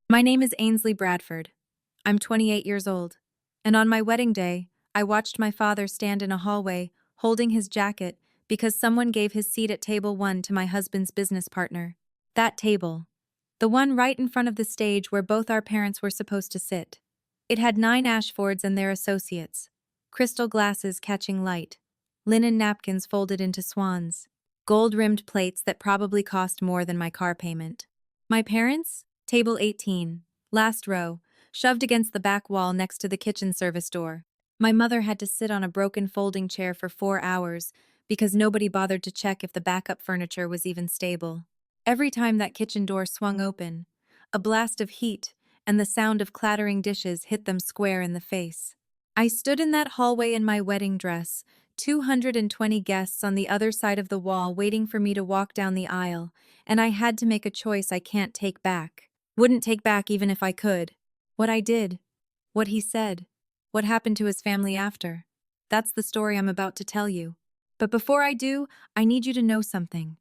My name is Ainsley Bradford. I'm 28 years old. And on my wedding day, I watched my father stand in a hallway, holding his jacket, because someone gave his seat at table 1 to my husband's business partner. That table. The one right in front of the stage where both our parents were supposed to sit. It had 9 Ashfords and their associates. Crystal glasses catching light. Linen napkins folded into swans. Gold-rimmed plates that probably cost more than my car payment. My parents? Table 18. Last row, shoved against the back wall next to the kitchen service door. My mother had to sit on a broken folding chair for 4 hours because nobody bothered to check if the backup furniture was even stable. Every time that kitchen door swung open, a blast of heat and the sound of clattering dishes hit them square in the face. I stood in that hallway in my wedding dress, 220 guests on the other side of the wall waiting for me to walk down the aisle, and I had to make a choice I can't take back. Wouldn't take back even if I could. What I did. What he said. What happened to his family after. That's the story I'm about to tell you. But before I do, I need you to know something.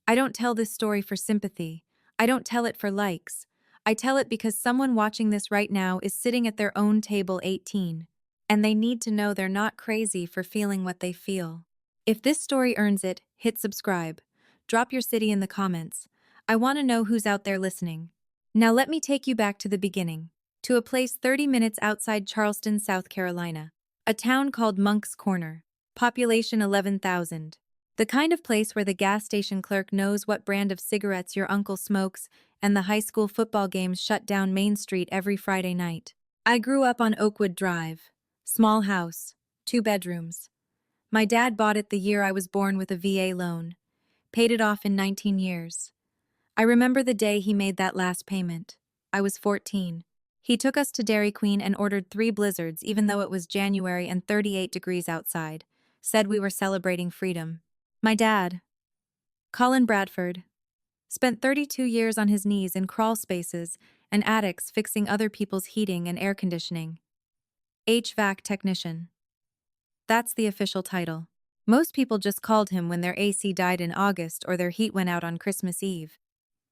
I don't tell this story for sympathy. I don't tell it for likes. I tell it because someone watching this right now is sitting at their own table 18. And they need to know they're not crazy for feeling what they feel. If this story earns it, hit subscribe. Drop your city in the comments. I want to know who's out there listening. Now let me take you back to the beginning, to a place 30 minutes outside Charleston, South Carolina. A town called Monk's Corner. Population 11,000. The kind of place where the gas station clerk knows what brand of cigarettes your uncle smokes and the high school football games shut down Main Street every Friday night. I grew up on Oakwood Drive. Small house. 2 bedrooms. My dad bought it the year I was born with a VA loan. Paid it off in 19 years. I remember the day he made that last payment. I was 14. He took us to Dairy Queen and ordered 3 blizzards even though it was January and 38 degrees outside. Said we were celebrating freedom. My dad, Colin Bradford, spent 32 years on his knees in crawl spaces and attics fixing other people's heating and air conditioning. HVAC technician. That's the official title. Most people just called him when their AC died in August or their heat went out on Christmas Eve.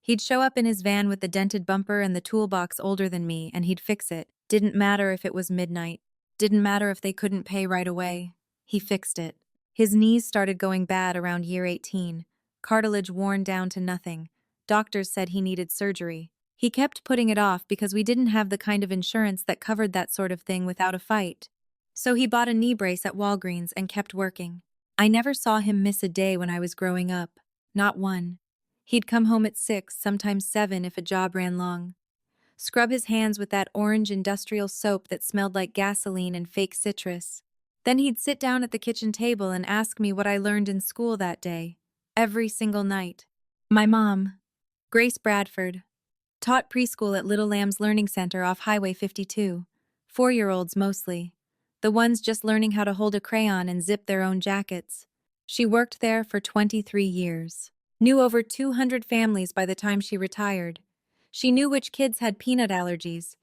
He'd show up in his van with the dented bumper and the toolbox older than me, and he'd fix it. Didn't matter if it was midnight. Didn't matter if they couldn't pay right away. He fixed it. His knees started going bad around year 18. Cartilage worn down to nothing. Doctors said he needed surgery. He kept putting it off because we didn't have the kind of insurance that covered that sort of thing without a fight. So he bought a knee brace at Walgreens and kept working. I never saw him miss a day when I was growing up. Not one. He'd come home at 6, sometimes 7 if a job ran long. Scrub his hands with that orange industrial soap that smelled like gasoline and fake citrus. Then he'd sit down at the kitchen table and ask me what I learned in school that day. Every single night. My mom, Grace Bradford, taught preschool at Little Lambs Learning Center off Highway 52. 4-year-olds mostly. The ones just learning how to hold a crayon and zip their own jackets. She worked there for 23 years. Knew over 200 families by the time she retired. She knew which kids had peanut allergies,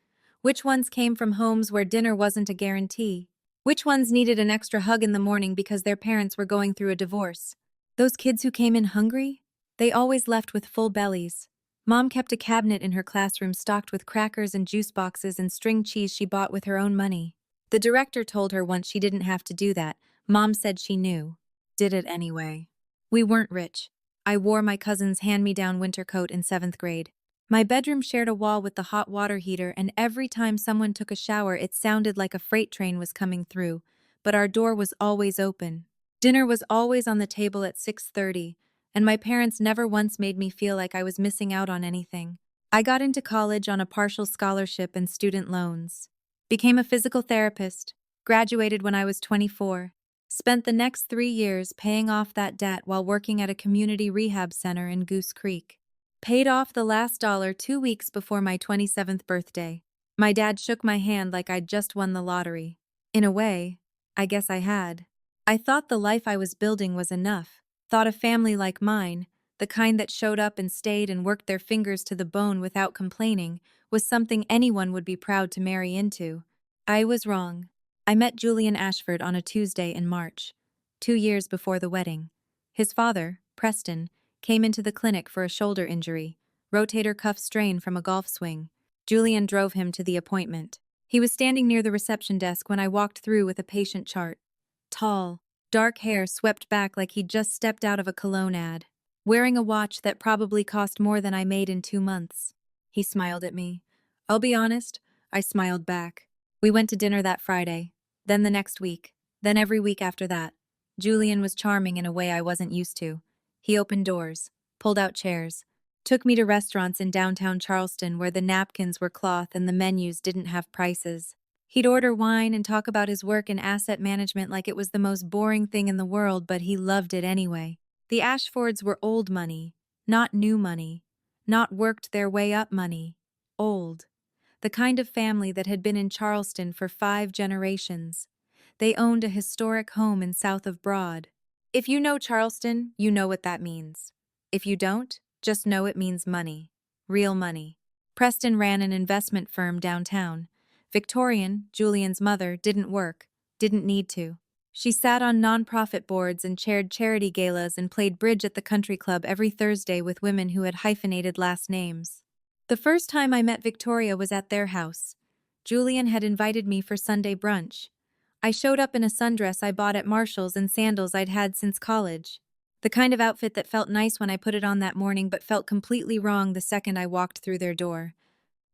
which ones came from homes where dinner wasn't a guarantee, which ones needed an extra hug in the morning because their parents were going through a divorce. Those kids who came in hungry? They always left with full bellies. Mom kept a cabinet in her classroom stocked with crackers and juice boxes and string cheese she bought with her own money. The director told her once she didn't have to do that. Mom said she knew. Did it anyway. We weren't rich. I wore my cousin's hand-me-down winter coat in 7th grade. My bedroom shared a wall with the hot water heater, and every time someone took a shower it sounded like a freight train was coming through, but our door was always open. Dinner was always on the table at 6:30, and my parents never once made me feel like I was missing out on anything. I got into college on a partial scholarship and student loans. Became a physical therapist. Graduated when I was 24. Spent the next 3 years paying off that debt while working at a community rehab center in Goose Creek. Paid off the last dollar 2 weeks before my 27th birthday. My dad shook my hand like I'd just won the lottery. In a way, I guess I had. I thought the life I was building was enough. Thought a family like mine, the kind that showed up and stayed and worked their fingers to the bone without complaining, was something anyone would be proud to marry into. I was wrong. I met Julian Ashford on a Tuesday in March, 2 years before the wedding. His father, Preston, came into the clinic for a shoulder injury, rotator cuff strain from a golf swing. Julian drove him to the appointment. He was standing near the reception desk when I walked through with a patient chart. Tall, dark hair swept back like he'd just stepped out of a cologne ad. Wearing a watch that probably cost more than I made in 2 months. He smiled at me. I'll be honest, I smiled back. We went to dinner that Friday, then the next week, then every week after that. Julian was charming in a way I wasn't used to. He opened doors, pulled out chairs, took me to restaurants in downtown Charleston where the napkins were cloth and the menus didn't have prices. He'd order wine and talk about his work in asset management like it was the most boring thing in the world, but he loved it anyway. The Ashfords were old money, not new money, not worked their way up money. Old. The kind of family that had been in Charleston for 5 generations. They owned a historic home in south of Broad. If you know Charleston, you know what that means. If you don't, just know it means money. Real money. Preston ran an investment firm downtown. Victorian, Julian's mother, didn't work, didn't need to. She sat on nonprofit boards and chaired charity galas and played bridge at the country club every Thursday with women who had hyphenated last names. The first time I met Victoria was at their house. Julian had invited me for Sunday brunch. I showed up in a sundress I bought at Marshall's and sandals I'd had since college. The kind of outfit that felt nice when I put it on that morning but felt completely wrong the second I walked through their door.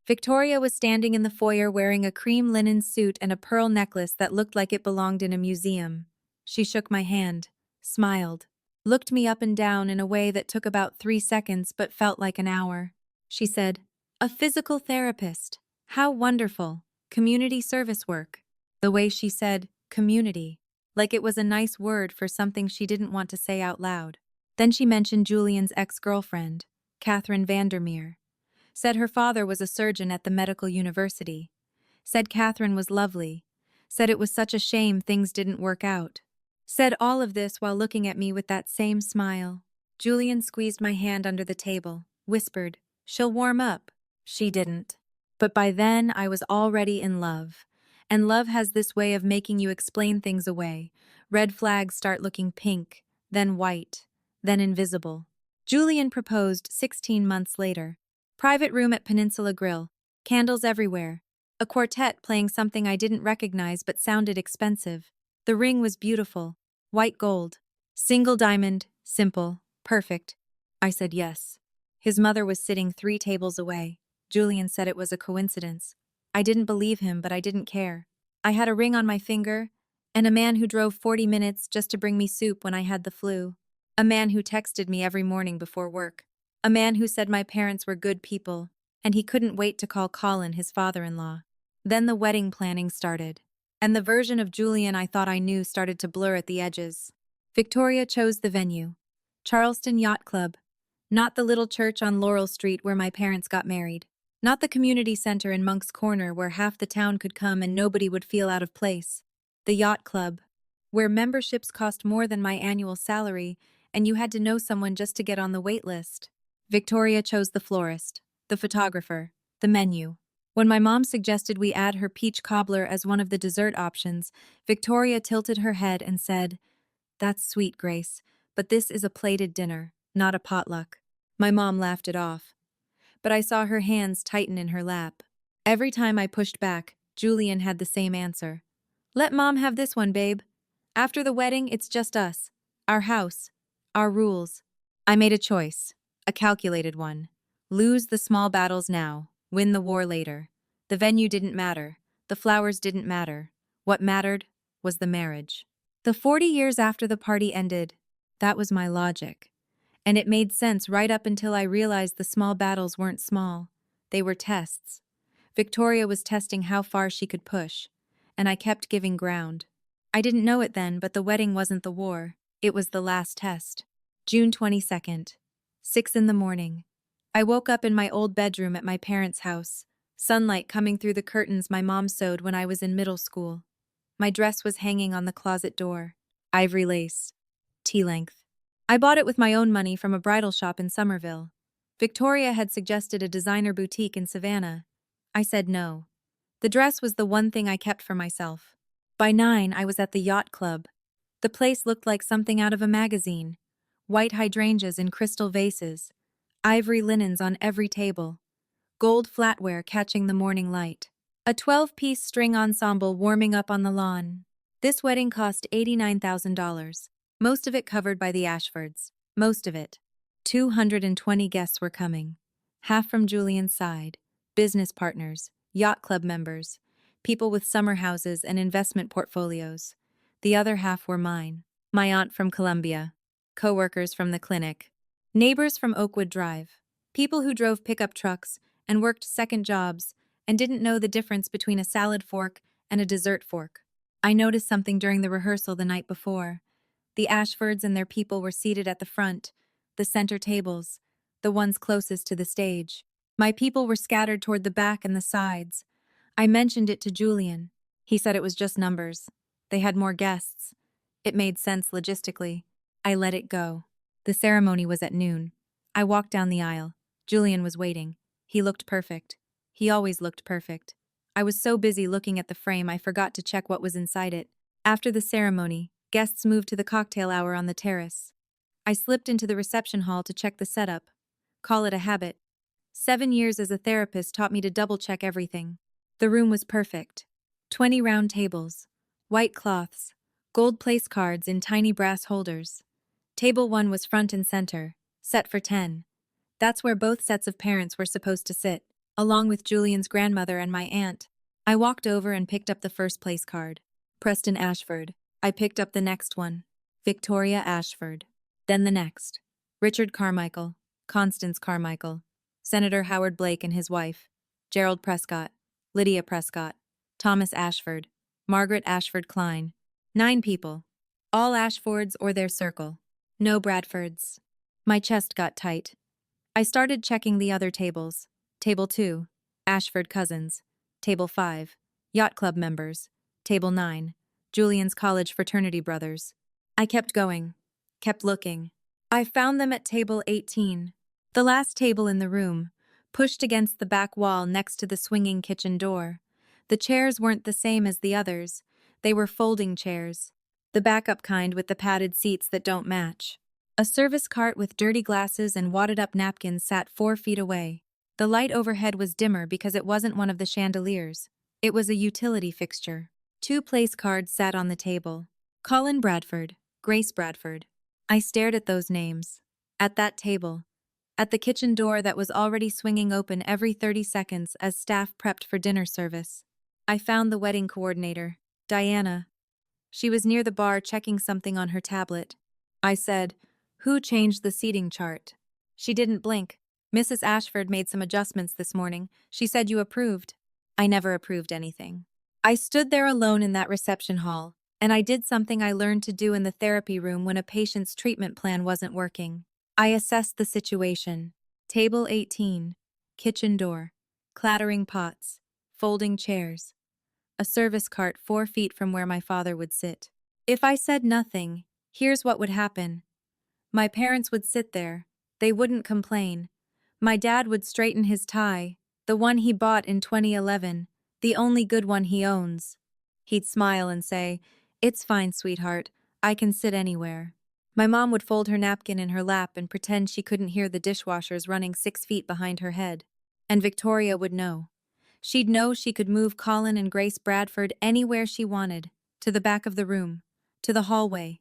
Victoria was standing in the foyer wearing a cream linen suit and a pearl necklace that looked like it belonged in a museum. She shook my hand, smiled, looked me up and down in a way that took about 3 seconds but felt like an hour. She said, "A physical therapist. How wonderful. Community service work." The way she said, community, like it was a nice word for something she didn't want to say out loud. Then she mentioned Julian's ex-girlfriend, Catherine Vandermeer. Said her father was a surgeon at the medical university. Said Catherine was lovely. Said it was such a shame things didn't work out. Said all of this while looking at me with that same smile. Julian squeezed my hand under the table, whispered, "She'll warm up." She didn't. But by then I was already in love. And love has this way of making you explain things away. Red flags start looking pink, then white, then invisible. Julian proposed 16 months later. Private room at Peninsula Grill, candles everywhere, a quartet playing something I didn't recognize but sounded expensive. The ring was beautiful, white gold, single diamond, simple, perfect. I said yes. His mother was sitting 3 tables away. Julian said it was a coincidence. I didn't believe him, but I didn't care. I had a ring on my finger, and a man who drove 40 minutes just to bring me soup when I had the flu. A man who texted me every morning before work. A man who said my parents were good people, and he couldn't wait to call Colin his father-in-law. Then the wedding planning started, and the version of Julian I thought I knew started to blur at the edges. Victoria chose the venue. Charleston Yacht Club. Not the little church on Laurel Street where my parents got married. Not the community center in Monk's Corner where half the town could come and nobody would feel out of place. The Yacht Club, where memberships cost more than my annual salary and you had to know someone just to get on the wait list. Victoria chose the florist, the photographer, the menu. When my mom suggested we add her peach cobbler as one of the dessert options, Victoria tilted her head and said, "That's sweet, Grace, but this is a plated dinner, not a potluck." My mom laughed it off, but I saw her hands tighten in her lap. Every time I pushed back, Julian had the same answer. "Let Mom have this one, babe. After the wedding, it's just us. Our house. Our rules." I made a choice. A calculated one. Lose the small battles now, win the war later. The venue didn't matter. The flowers didn't matter. What mattered was the marriage. The 40 years after the party ended, that was my logic. And it made sense right up until I realized the small battles weren't small. They were tests. Victoria was testing how far she could push, and I kept giving ground. I didn't know it then, but the wedding wasn't the war. It was the last test. June 22nd. 6 in the morning. I woke up in my old bedroom at my parents' house, sunlight coming through the curtains my mom sewed when I was in middle school. My dress was hanging on the closet door. Ivory lace. Tea-length. I bought it with my own money from a bridal shop in Somerville. Victoria had suggested a designer boutique in Savannah. I said no. The dress was the one thing I kept for myself. By 9, I was at the yacht club. The place looked like something out of a magazine. White hydrangeas in crystal vases, ivory linens on every table, gold flatware catching the morning light. A 12-piece string ensemble warming up on the lawn. This wedding cost $89,000. Most of it covered by the Ashfords. Most of it. 220 guests were coming. Half from Julian's side. Business partners, yacht club members, people with summer houses and investment portfolios. The other half were mine. My aunt from Columbia. Co-workers from the clinic. Neighbors from Oakwood Drive. People who drove pickup trucks and worked second jobs and didn't know the difference between a salad fork and a dessert fork. I noticed something during the rehearsal the night before. The Ashfords and their people were seated at the front, the center tables, the ones closest to the stage. My people were scattered toward the back and the sides. I mentioned it to Julian. He said it was just numbers. They had more guests. It made sense logistically. I let it go. The ceremony was at noon. I walked down the aisle. Julian was waiting. He looked perfect. He always looked perfect. I was so busy looking at the frame I forgot to check what was inside it. After the ceremony, guests moved to the cocktail hour on the terrace. I slipped into the reception hall to check the setup. Call it a habit. 7 years as a therapist taught me to double-check everything. The room was perfect. 20 round tables, white cloths, gold place cards in tiny brass holders. Table 1 was front and center, set for 10. That's where both sets of parents were supposed to sit, along with Julian's grandmother and my aunt. I walked over and picked up the first place card. Preston Ashford. I picked up the next one. Victoria Ashford. Then the next. Richard Carmichael. Constance Carmichael. Senator Howard Blake and his wife. Gerald Prescott. Lydia Prescott. Thomas Ashford. Margaret Ashford Klein. 9 people. All Ashfords or their circle. No Bradfords. My chest got tight. I started checking the other tables. Table 2, Ashford cousins. Table 5, yacht club members. Table 9, Julian's college fraternity brothers. I kept going, kept looking. I found them at table 18, the last table in the room, pushed against the back wall next to the swinging kitchen door. The chairs weren't the same as the others. They were folding chairs. The backup kind with the padded seats that don't match. A service cart with dirty glasses and wadded-up napkins sat 4 feet away. The light overhead was dimmer because it wasn't one of the chandeliers. It was a utility fixture. 2 place cards sat on the table. Colin Bradford, Grace Bradford. I stared at those names. At that table. At the kitchen door that was already swinging open every 30 seconds as staff prepped for dinner service. I found the wedding coordinator, Diana. She was near the bar checking something on her tablet. I said, "Who changed the seating chart?" She didn't blink. "Mrs. Ashford made some adjustments this morning. She said you approved." I never approved anything. I stood there alone in that reception hall, and I did something I learned to do in the therapy room when a patient's treatment plan wasn't working. I assessed the situation. Table 18, kitchen door, clattering pots, folding chairs, a service cart 4 feet from where my father would sit. If I said nothing, here's what would happen. My parents would sit there. They wouldn't complain. My dad would straighten his tie, the one he bought in 2011, the only good one he owns. He'd smile and say, "It's fine, sweetheart. I can sit anywhere." My mom would fold her napkin in her lap and pretend she couldn't hear the dishwashers running 6 feet behind her head. And Victoria would know. She'd know she could move Colin and Grace Bradford anywhere she wanted, to the back of the room, to the hallway,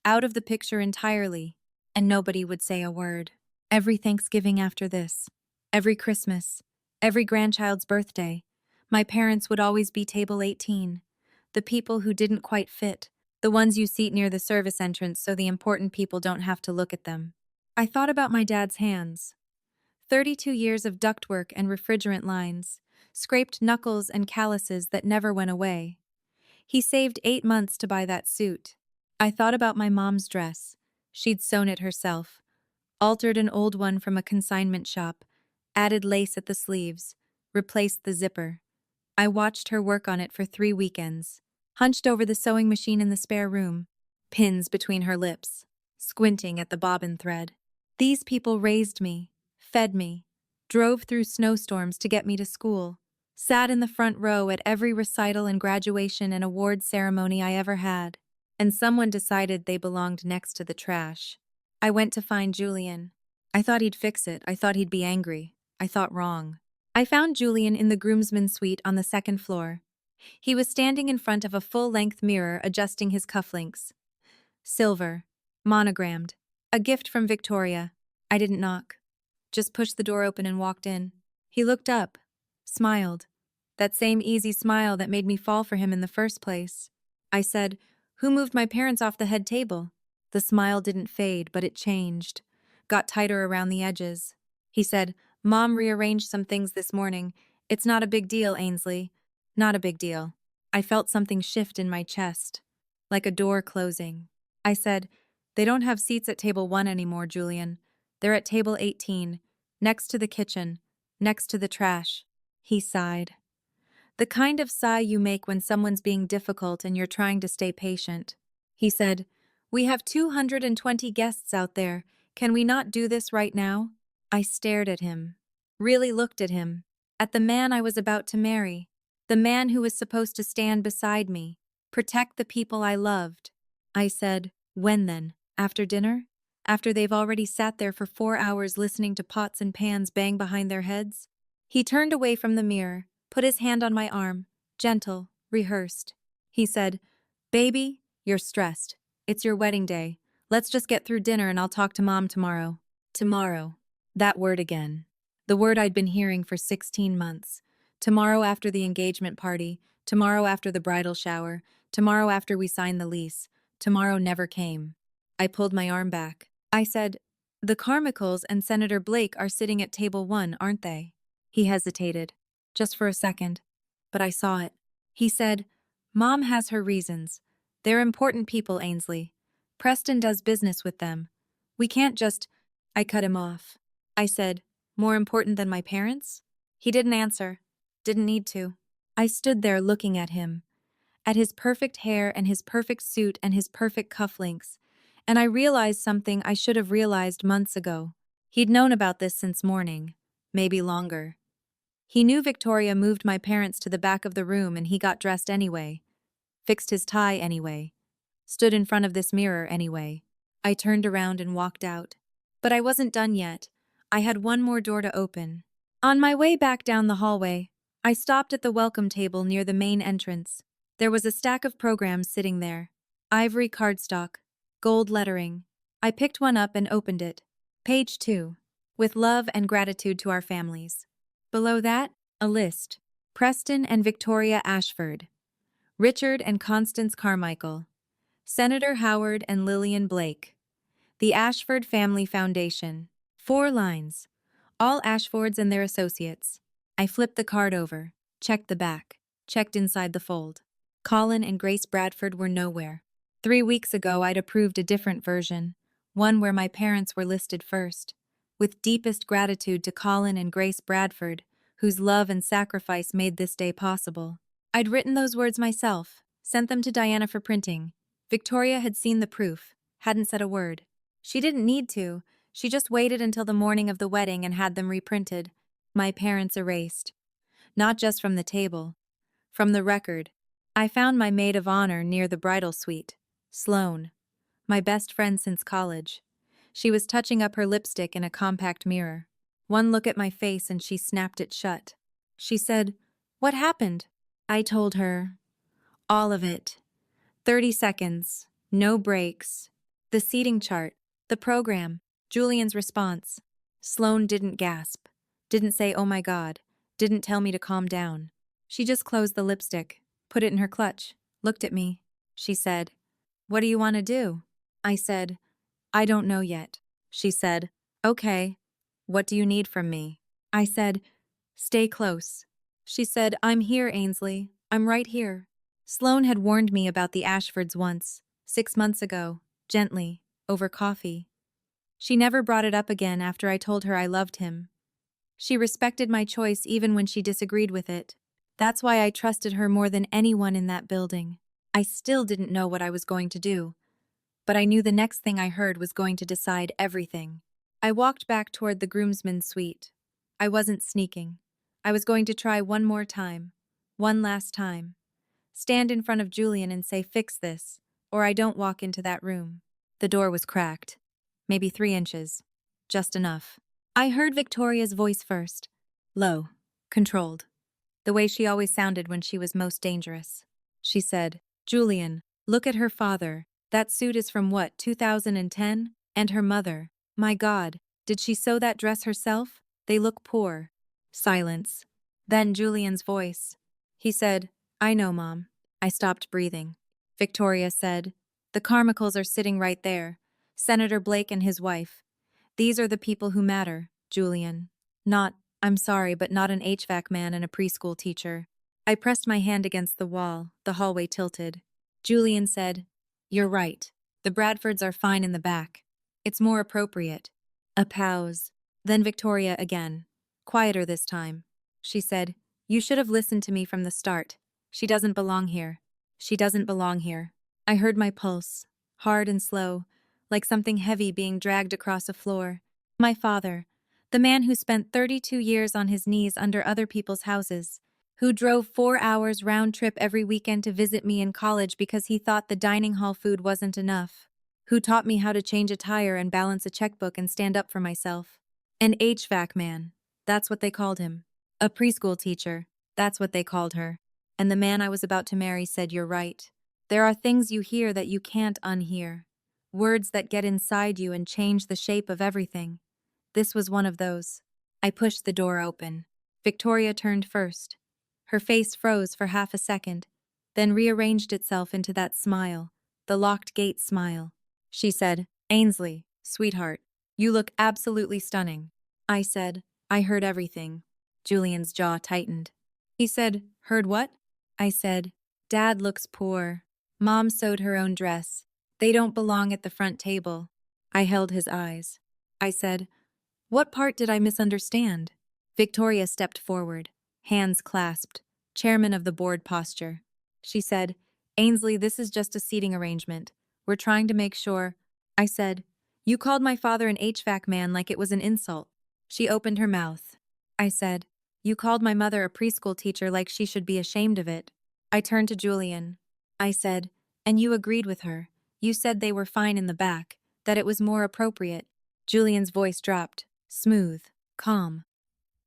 out of the picture entirely, and nobody would say a word. Every Thanksgiving after this, every Christmas, every grandchild's birthday, my parents would always be table 18, the people who didn't quite fit, the ones you seat near the service entrance so the important people don't have to look at them. I thought about my dad's hands. 32 years of ductwork and refrigerant lines, scraped knuckles and calluses that never went away. He saved 8 months to buy that suit. I thought about my mom's dress. She'd sewn it herself, altered an old one from a consignment shop, added lace at the sleeves, replaced the zipper. I watched her work on it for 3 weekends, hunched over the sewing machine in the spare room, pins between her lips, squinting at the bobbin thread. These people raised me, fed me, drove through snowstorms to get me to school, sat in the front row at every recital and graduation and award ceremony I ever had. And someone decided they belonged next to the trash. I went to find Julian. I thought he'd fix it. I thought he'd be angry. I thought wrong. I found Julian in the groomsmen's suite on the second floor. He was standing in front of a full-length mirror adjusting his cufflinks. Silver. Monogrammed. A gift from Victoria. I didn't knock. Just pushed the door open and walked in. He looked up. Smiled. That same easy smile that made me fall for him in the first place. I said, "Who moved my parents off the head table?" The smile didn't fade, but it changed. Got tighter around the edges. He said, "Mom rearranged some things this morning. It's not a big deal, Ainsley. Not a big deal." I felt something shift in my chest. Like a door closing. I said, "They don't have seats at table 1 anymore, Julian. They're at table 18, next to the kitchen, next to the trash." He sighed. The kind of sigh you make when someone's being difficult and you're trying to stay patient. He said, "We have 220 guests out there. Can we not do this right now?" I stared at him. Really looked at him. At the man I was about to marry. The man who was supposed to stand beside me. Protect the people I loved. I said, "When then? After dinner? After they've already sat there for 4 hours listening to pots and pans bang behind their heads?" He turned away from the mirror, put his hand on my arm, gentle, rehearsed. He said, "Baby, you're stressed. It's your wedding day. Let's just get through dinner and I'll talk to Mom tomorrow." Tomorrow. That word again. The word I'd been hearing for 16 months. Tomorrow after the engagement party, tomorrow after the bridal shower, tomorrow after we sign the lease. Tomorrow never came. I pulled my arm back. I said, "The Carmichaels and Senator Blake are sitting at table 1, aren't they?" He hesitated. Just for a second. But I saw it. He said, "Mom has her reasons. They're important people, Ainsley. Preston does business with them. We can't just—" I cut him off. I said, "More important than my parents?" He didn't answer. Didn't need to. I stood there looking at him. At his perfect hair and his perfect suit and his perfect cufflinks. And I realized something I should have realized months ago. He'd known about this since morning. Maybe longer. He knew Victoria moved my parents to the back of the room and he got dressed anyway. Fixed his tie anyway. Stood in front of this mirror anyway. I turned around and walked out. But I wasn't done yet. I had one more door to open. On my way back down the hallway, I stopped at the welcome table near the main entrance. There was a stack of programs sitting there. Ivory cardstock. Gold lettering. I picked one up and opened it. Page 2. With love and gratitude to our families. Below that, a list. Preston and Victoria Ashford. Richard and Constance Carmichael. Senator Howard and Lillian Blake. The Ashford Family Foundation. 4 lines. All Ashfords and their associates. I flipped the card over. Checked the back. Checked inside the fold. Colin and Grace Bradford were nowhere. 3 weeks ago I'd approved a different version. One where my parents were listed first. With deepest gratitude to Colin and Grace Bradford, whose love and sacrifice made this day possible. I'd written those words myself, sent them to Diana for printing. Victoria had seen the proof, hadn't said a word. She didn't need to, she just waited until the morning of the wedding and had them reprinted. My parents erased. Not just from the table. From the record. I found my maid of honor near the bridal suite. Sloane. My best friend since college. She was touching up her lipstick in a compact mirror. One look at my face and she snapped it shut. She said, "What happened?" I told her. All of it. 30 seconds. No breaks. The seating chart. The program. Julian's response. Sloane didn't gasp. Didn't say, "Oh my God." Didn't tell me to calm down. She just closed the lipstick. Put it in her clutch. Looked at me. She said, "What do you want to do?" I said, "I don't know yet." She said, "Okay. What do you need from me?" I said, "Stay close." She said, "I'm here, Ainsley. I'm right here." Sloane had warned me about the Ashfords once, 6 months ago, gently, over coffee. She never brought it up again after I told her I loved him. She respected my choice even when she disagreed with it. That's why I trusted her more than anyone in that building. I still didn't know what I was going to do. But I knew the next thing I heard was going to decide everything. I walked back toward the groomsmen's suite. I wasn't sneaking. I was going to try one more time. One last time. Stand in front of Julian and say, "Fix this," or I don't walk into that room. The door was cracked. Maybe 3 inches. Just enough. I heard Victoria's voice first. Low. controlled, the way she always sounded when she was most dangerous. She said, Julian, look at her father. That suit is from what, 2010? And her mother. My God, did she sew that dress herself? They look poor. Silence. Then Julian's voice. He said, I know, Mom. I stopped breathing. Victoria said, the Carmichaels are sitting right there. Senator Blake and his wife. These are the people who matter, Julian. Not, I'm sorry, but not an HVAC man and a preschool teacher. I pressed my hand against the wall, the hallway tilted. Julian said, you're right. The Bradfords are fine in the back. It's more appropriate. A pause. Then Victoria again. Quieter this time. She said, you should have listened to me from the start. She doesn't belong here. She doesn't belong here. I heard my pulse, hard and slow, like something heavy being dragged across a floor. My father, the man who spent 32 years on his knees under other people's houses, who drove 4 hours round trip every weekend to visit me in college because he thought the dining hall food wasn't enough, who taught me how to change a tire and balance a checkbook and stand up for myself. An HVAC man, that's what they called him. A preschool teacher, that's what they called her. And the man I was about to marry said, you're right. There are things you hear that you can't unhear. Words that get inside you and change the shape of everything. This was one of those. I pushed the door open. Victoria turned first. Her face froze for half a second, then rearranged itself into that smile, the locked gate smile. She said, Ainsley, sweetheart, you look absolutely stunning. I said, I heard everything. Julian's jaw tightened. He said, heard what? I said, Dad looks poor. Mom sewed her own dress. They don't belong at the front table. I held his eyes. I said, what part did I misunderstand? Victoria stepped forward, hands clasped, chairman of the board posture. She said, Ainsley, this is just a seating arrangement. We're trying to make sure. I said, you called my father an HVAC man like it was an insult. She opened her mouth. I said, you called my mother a preschool teacher like she should be ashamed of it. I turned to Julian. I said, and you agreed with her. You said they were fine in the back, that it was more appropriate. Julian's voice dropped, smooth, calm.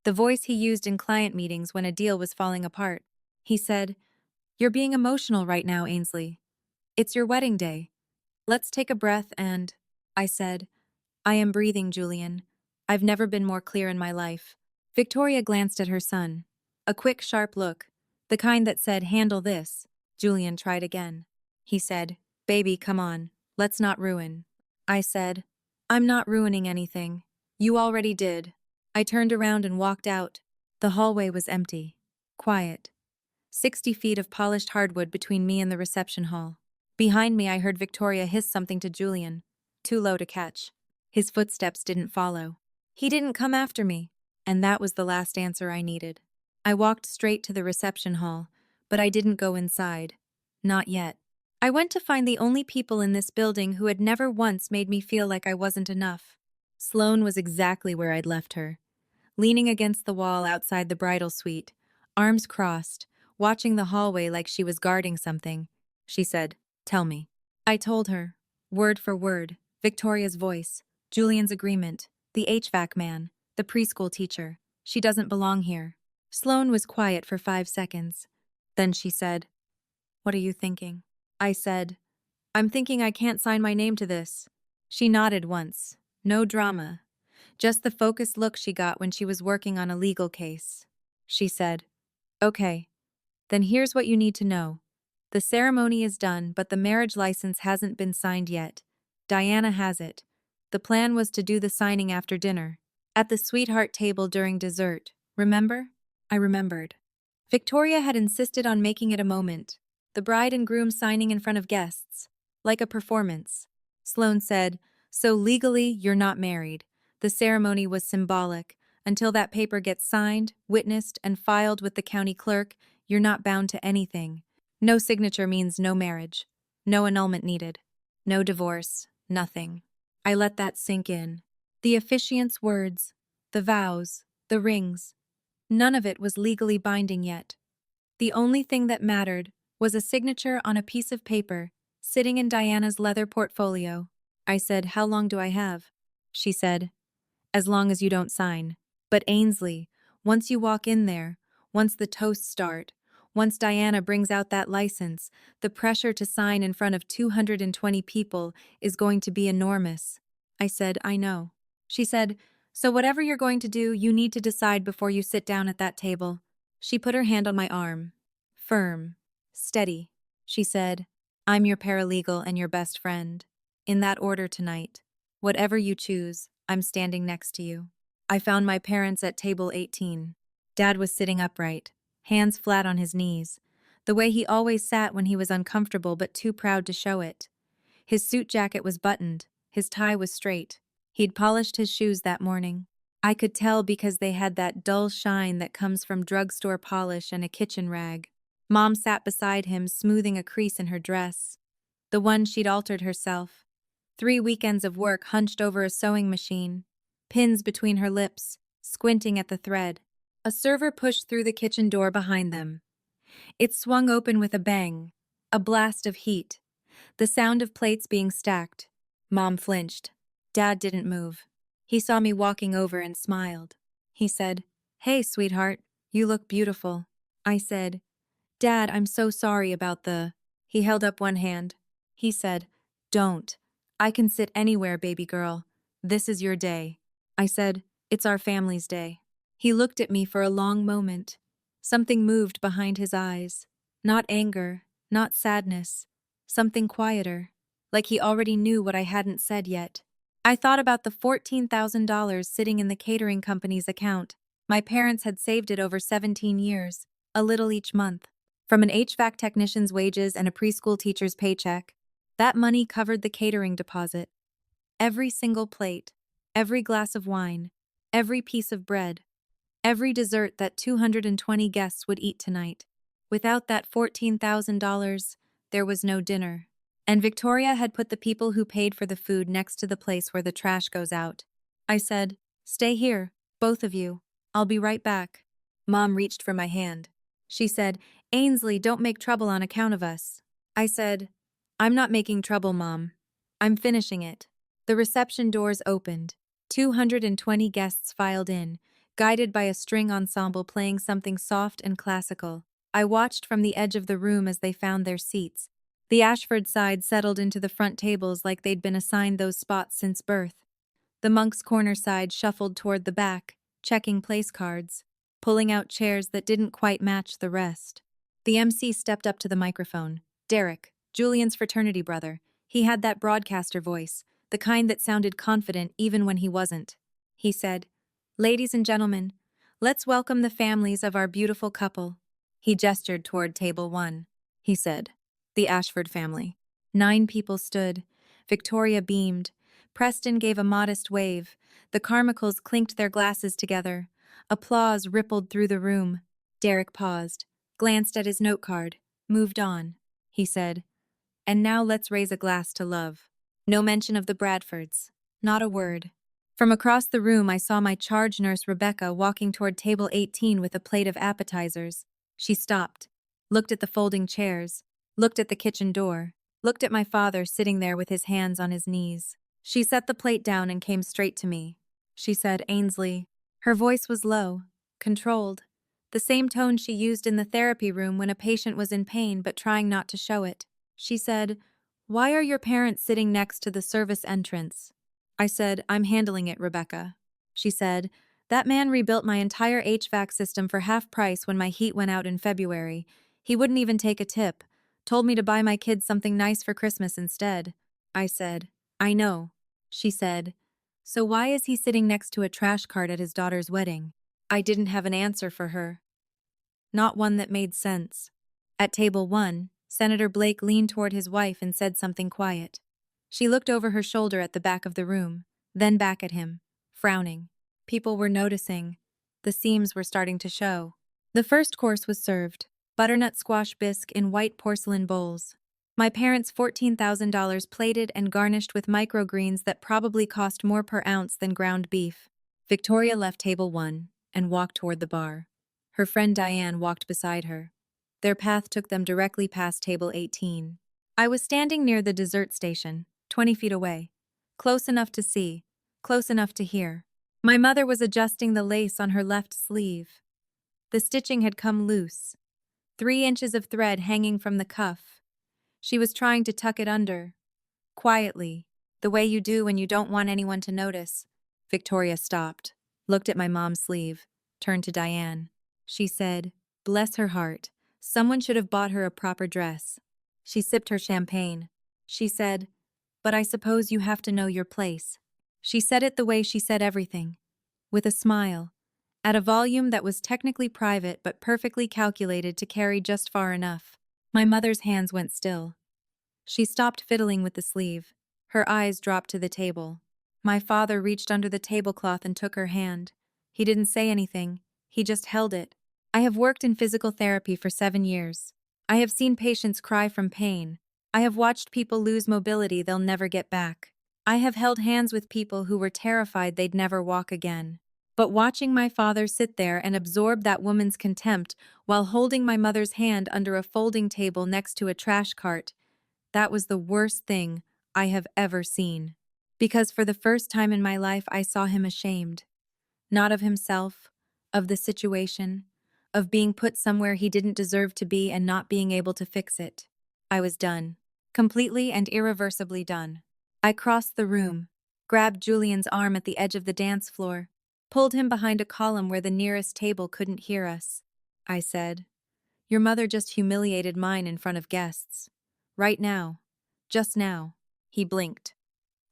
The voice he used in client meetings when a deal was falling apart. He said, you're being emotional right now, Ainsley. It's your wedding day. Let's take a breath and… I said, I am breathing, Julian. I've never been more clear in my life. Victoria glanced at her son. A quick, sharp look, the kind that said, handle this. Julian tried again. He said, baby, come on. Let's not ruin. I said, I'm not ruining anything. You already did. I turned around and walked out. The hallway was empty. Quiet. 60 feet of polished hardwood between me and the reception hall. Behind me, I heard Victoria hiss something to Julian, too low to catch. His footsteps didn't follow. He didn't come after me, and that was the last answer I needed. I walked straight to the reception hall, but I didn't go inside. Not yet. I went to find the only people in this building who had never once made me feel like I wasn't enough. Sloane was exactly where I'd left her, leaning against the wall outside the bridal suite, arms crossed, watching the hallway like she was guarding something. She said, tell me. I told her, word for word, Victoria's voice, Julian's agreement, the HVAC man, the preschool teacher. She doesn't belong here. Sloane was quiet for 5 seconds. Then she said, what are you thinking? I said, I'm thinking I can't sign my name to this. She nodded once. No drama. Just the focused look she got when she was working on a legal case. She said, okay, then here's what you need to know. The ceremony is done, but the marriage license hasn't been signed yet. Diana has it. The plan was to do the signing after dinner, at the sweetheart table during dessert. Remember? I remembered. Victoria had insisted on making it a moment, the bride and groom signing in front of guests, like a performance. Sloane said, so legally, you're not married. The ceremony was symbolic. Until that paper gets signed, witnessed, and filed with the county clerk, you're not bound to anything. No signature means no marriage. No annulment needed. No divorce. Nothing. I let that sink in. The officiant's words, the vows, the rings. None of it was legally binding yet. The only thing that mattered was a signature on a piece of paper sitting in Diana's leather portfolio. I said, how long do I have? She said, as long as you don't sign. But Ainsley, Once you walk in there, once the toasts start, once Diana brings out that license, the pressure to sign in front of 220 people is going to be enormous. I said, I know. She said, so whatever you're going to do, you need to decide before you sit down at that table. She put her hand on my arm. Firm. Steady. She said, I'm your paralegal and your best friend. In that order tonight. Whatever you choose, I'm standing next to you. I found my parents at table 18. Dad was sitting upright, hands flat on his knees, the way he always sat when he was uncomfortable but too proud to show it. His suit jacket was buttoned, his tie was straight. He'd polished his shoes that morning. I could tell because they had that dull shine that comes from drugstore polish and a kitchen rag. Mom sat beside him, smoothing a crease in her dress, the one she'd altered herself. 3 weekends of work hunched over a sewing machine, pins between her lips, squinting at the thread. A server pushed through the kitchen door behind them. It swung open with a bang, a blast of heat, the sound of plates being stacked. Mom flinched. Dad didn't move. He saw me walking over and smiled. He said, Hey, sweetheart, you look beautiful. I said, Dad, I'm so sorry about the... He held up one hand. He said, Don't. I can sit anywhere, baby girl. This is your day. I said, It's our family's day. He looked at me for a long moment. Something moved behind his eyes. Not anger, not sadness. Something quieter, like he already knew what I hadn't said yet. I thought about the $14,000 sitting in the catering company's account. My parents had saved it over 17 years, a little each month. From an HVAC technician's wages and a preschool teacher's paycheck, that money covered the catering deposit. Every single plate, every glass of wine, every piece of bread, every dessert that 220 guests would eat tonight. Without that $14,000, there was no dinner. And Victoria had put the people who paid for the food next to the place where the trash goes out. I said, Stay here, both of you. I'll be right back. Mom reached for my hand. She said, Ainsley, don't make trouble on account of us. I said, I'm not making trouble, Mom. I'm finishing it. The reception doors opened. 220 guests filed in, guided by a string ensemble playing something soft and classical. I watched from the edge of the room as they found their seats. The Ashford side settled into the front tables like they'd been assigned those spots since birth. The Monk's Corner side shuffled toward the back, checking place cards, pulling out chairs that didn't quite match the rest. The MC stepped up to the microphone. Derek, Julian's fraternity brother. He had that broadcaster voice, the kind that sounded confident even when he wasn't. He said, Ladies and gentlemen, let's welcome the families of our beautiful couple. He gestured toward table 1. He said, The Ashford family. 9 people stood. Victoria beamed. Preston gave a modest wave. The Carmichaels clinked their glasses together. Applause rippled through the room. Derek paused, glanced at his note card, moved on. He said, And now let's raise a glass to love. No mention of the Bradfords. Not a word. From across the room, I saw my charge nurse Rebecca walking toward table 18 with a plate of appetizers. She stopped, looked at the folding chairs, looked at the kitchen door, looked at my father sitting there with his hands on his knees. She set the plate down and came straight to me. She said, Ainsley. Her voice was low, controlled, the same tone she used in the therapy room when a patient was in pain but trying not to show it. She said, Why are your parents sitting next to the service entrance? I said, I'm handling it, Rebecca. She said, That man rebuilt my entire HVAC system for half price when my heat went out in February. He wouldn't even take a tip. Told me to buy my kids something nice for Christmas instead. I said, I know. She said, So why is he sitting next to a trash cart at his daughter's wedding? I didn't have an answer for her. Not one that made sense. At table 1, Senator Blake leaned toward his wife and said something quiet. She looked over her shoulder at the back of the room, then back at him, frowning. People were noticing. The seams were starting to show. The first course was served, butternut squash bisque in white porcelain bowls. My parents' $14,000 plated and garnished with microgreens that probably cost more per ounce than ground beef. Victoria left table 1 and walked toward the bar. Her friend Diane walked beside her. Their path took them directly past table 18. I was standing near the dessert station, 20 feet away. Close enough to see, close enough to hear. My mother was adjusting the lace on her left sleeve. The stitching had come loose, 3 inches of thread hanging from the cuff. She was trying to tuck it under, quietly, the way you do when you don't want anyone to notice. Victoria stopped, looked at my mom's sleeve, turned to Diane. She said, "Bless her heart, someone should have bought her a proper dress." She sipped her champagne. She said, "But I suppose you have to know your place." She said it the way she said everything, with a smile, at a volume that was technically private but perfectly calculated to carry just far enough. My mother's hands went still. She stopped fiddling with the sleeve. Her eyes dropped to the table. My father reached under the tablecloth and took her hand. He didn't say anything. He just held it. I have worked in physical therapy for 7 years. I have seen patients cry from pain. I have watched people lose mobility they'll never get back. I have held hands with people who were terrified they'd never walk again. But watching my father sit there and absorb that woman's contempt while holding my mother's hand under a folding table next to a trash cart, that was the worst thing I have ever seen. Because for the first time in my life, I saw him ashamed. Not of himself, of the situation, of being put somewhere he didn't deserve to be and not being able to fix it. I was done. Completely and irreversibly done. I crossed the room, grabbed Julian's arm at the edge of the dance floor, pulled him behind a column where the nearest table couldn't hear us. I said, "Your mother just humiliated mine in front of guests. Right now. Just now." He blinked,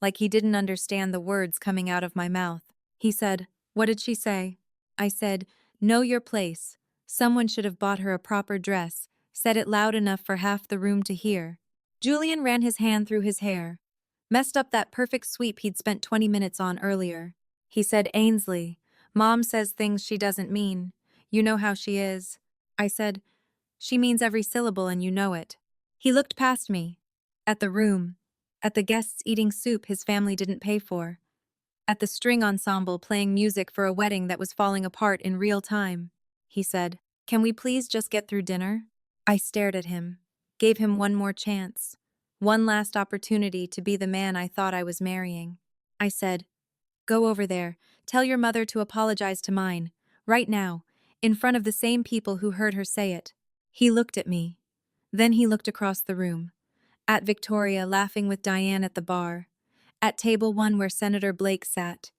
like he didn't understand the words coming out of my mouth. He said, "What did she say?" I said, "Know your place. Someone should have bought her a proper dress," said it loud enough for half the room to hear. Julian ran his hand through his hair, messed up that perfect sweep he'd spent 20 minutes on earlier. He said, "Ainsley, Mom says things she doesn't mean. You know how she is." I said, "She means every syllable and you know it." He looked past me, at the room, at the guests eating soup his family didn't pay for, at the string ensemble playing music for a wedding that was falling apart in real time. He said, "Can we please just get through dinner?" I stared at him, gave him one more chance, one last opportunity to be the man I thought I was marrying. I said, "Go over there, tell your mother to apologize to mine, right now, in front of the same people who heard her say it." He looked at me. Then he looked across the room, at Victoria laughing with Diane at the bar, at table 1 where Senator Blake sat,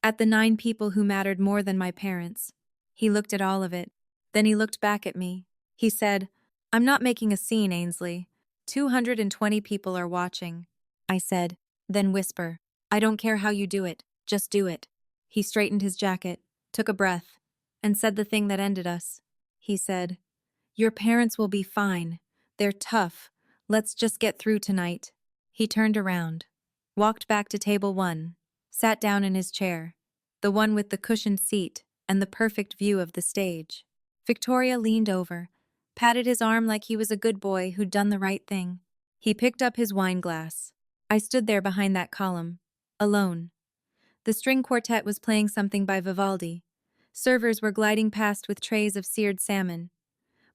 at the 9 people who mattered more than my parents. He looked at all of it. Then he looked back at me. He said, "I'm not making a scene, Ainsley. 220 people are watching." I said, "Then whisper. I don't care how you do it. Just do it." He straightened his jacket, took a breath, and said the thing that ended us. He said, "Your parents will be fine. They're tough. Let's just get through tonight." He turned around, walked back to table 1, sat down in his chair, the one with the cushioned seat and the perfect view of the stage. Victoria leaned over, patted his arm like he was a good boy who'd done the right thing. He picked up his wine glass. I stood there behind that column, alone. The string quartet was playing something by Vivaldi. Servers were gliding past with trays of seared salmon.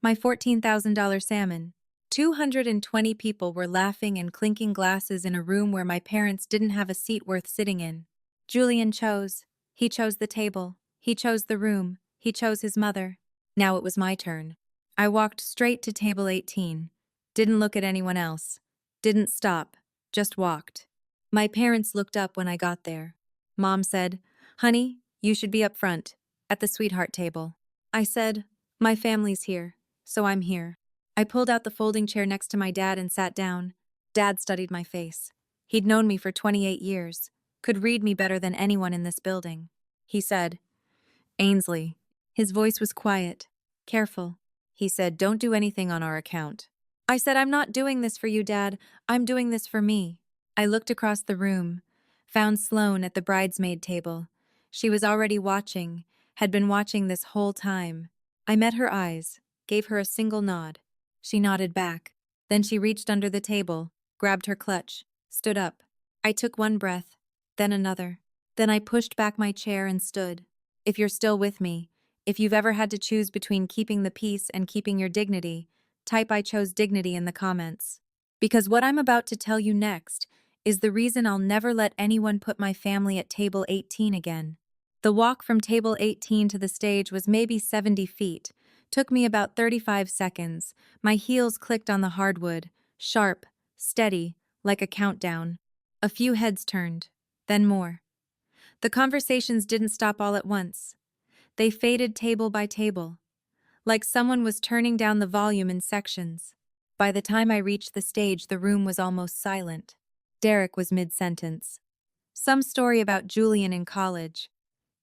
My $14,000 salmon. 220 people were laughing and clinking glasses in a room where my parents didn't have a seat worth sitting in. Julian chose. He chose the table. He chose the room. He chose his mother. Now it was my turn. I walked straight to table 18. Didn't look at anyone else. Didn't stop. Just walked. My parents looked up when I got there. Mom said, "Honey, you should be up front, at the sweetheart table." I said, "My family's here, so I'm here." I pulled out the folding chair next to my dad and sat down. Dad studied my face. He'd known me for 28 years, could read me better than anyone in this building. He said, "Ainsley." His voice was quiet, careful. He said, "Don't do anything on our account." I said, "I'm not doing this for you, Dad. I'm doing this for me." I looked across the room, found Sloane at the bridesmaid table. She was already watching, had been watching this whole time. I met her eyes, gave her a single nod. She nodded back. Then she reached under the table, grabbed her clutch, stood up. I took one breath, then another. Then I pushed back my chair and stood. If you're still with me, if you've ever had to choose between keeping the peace and keeping your dignity, type "I chose dignity" in the comments. Because what I'm about to tell you next is the reason I'll never let anyone put my family at table 18 again. The walk from table 18 to the stage was maybe 70 feet. Took me about 35 seconds. My heels clicked on the hardwood, sharp, steady, like a countdown. A few heads turned, then more. The conversations didn't stop all at once. They faded table by table, like someone was turning down the volume in sections. By the time I reached the stage, the room was almost silent. Derek was mid-sentence. Some story about Julian in college.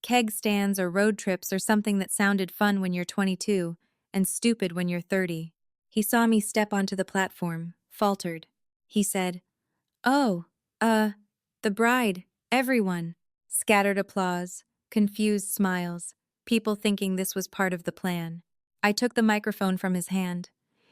Keg stands or road trips or something that sounded fun when you're 22 and stupid when you're 30. He saw me step onto the platform, faltered. He said, "Oh, the bride, everyone." Scattered applause, confused smiles, people thinking this was part of the plan. I took the microphone from his hand.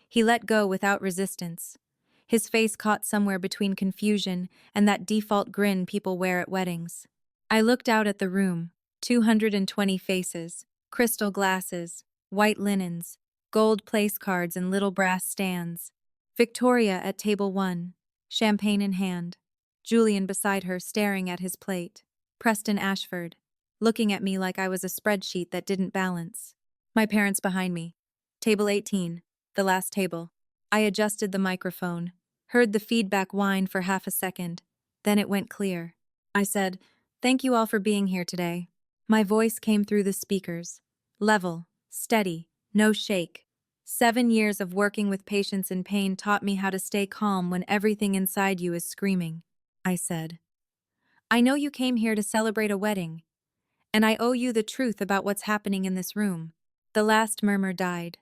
He let go without resistance. His face caught somewhere between confusion and that default grin people wear at weddings. I looked out at the room, 220 faces, crystal glasses, white linens, gold place cards and little brass stands. Victoria at table 1, champagne in hand. Julian beside her staring at his plate. Preston Ashford, looking at me like I was a spreadsheet that didn't balance. My parents behind me. Table 18, the last table. I adjusted the microphone, heard the feedback whine for half a second. Then it went clear. I said, "Thank you all for being here today." My voice came through the speakers. Level, steady, no shake. 7 years of working with patients in pain taught me how to stay calm when everything inside you is screaming. I said, "I know you came here to celebrate a wedding, and I owe you the truth about what's happening in this room." The last murmur died.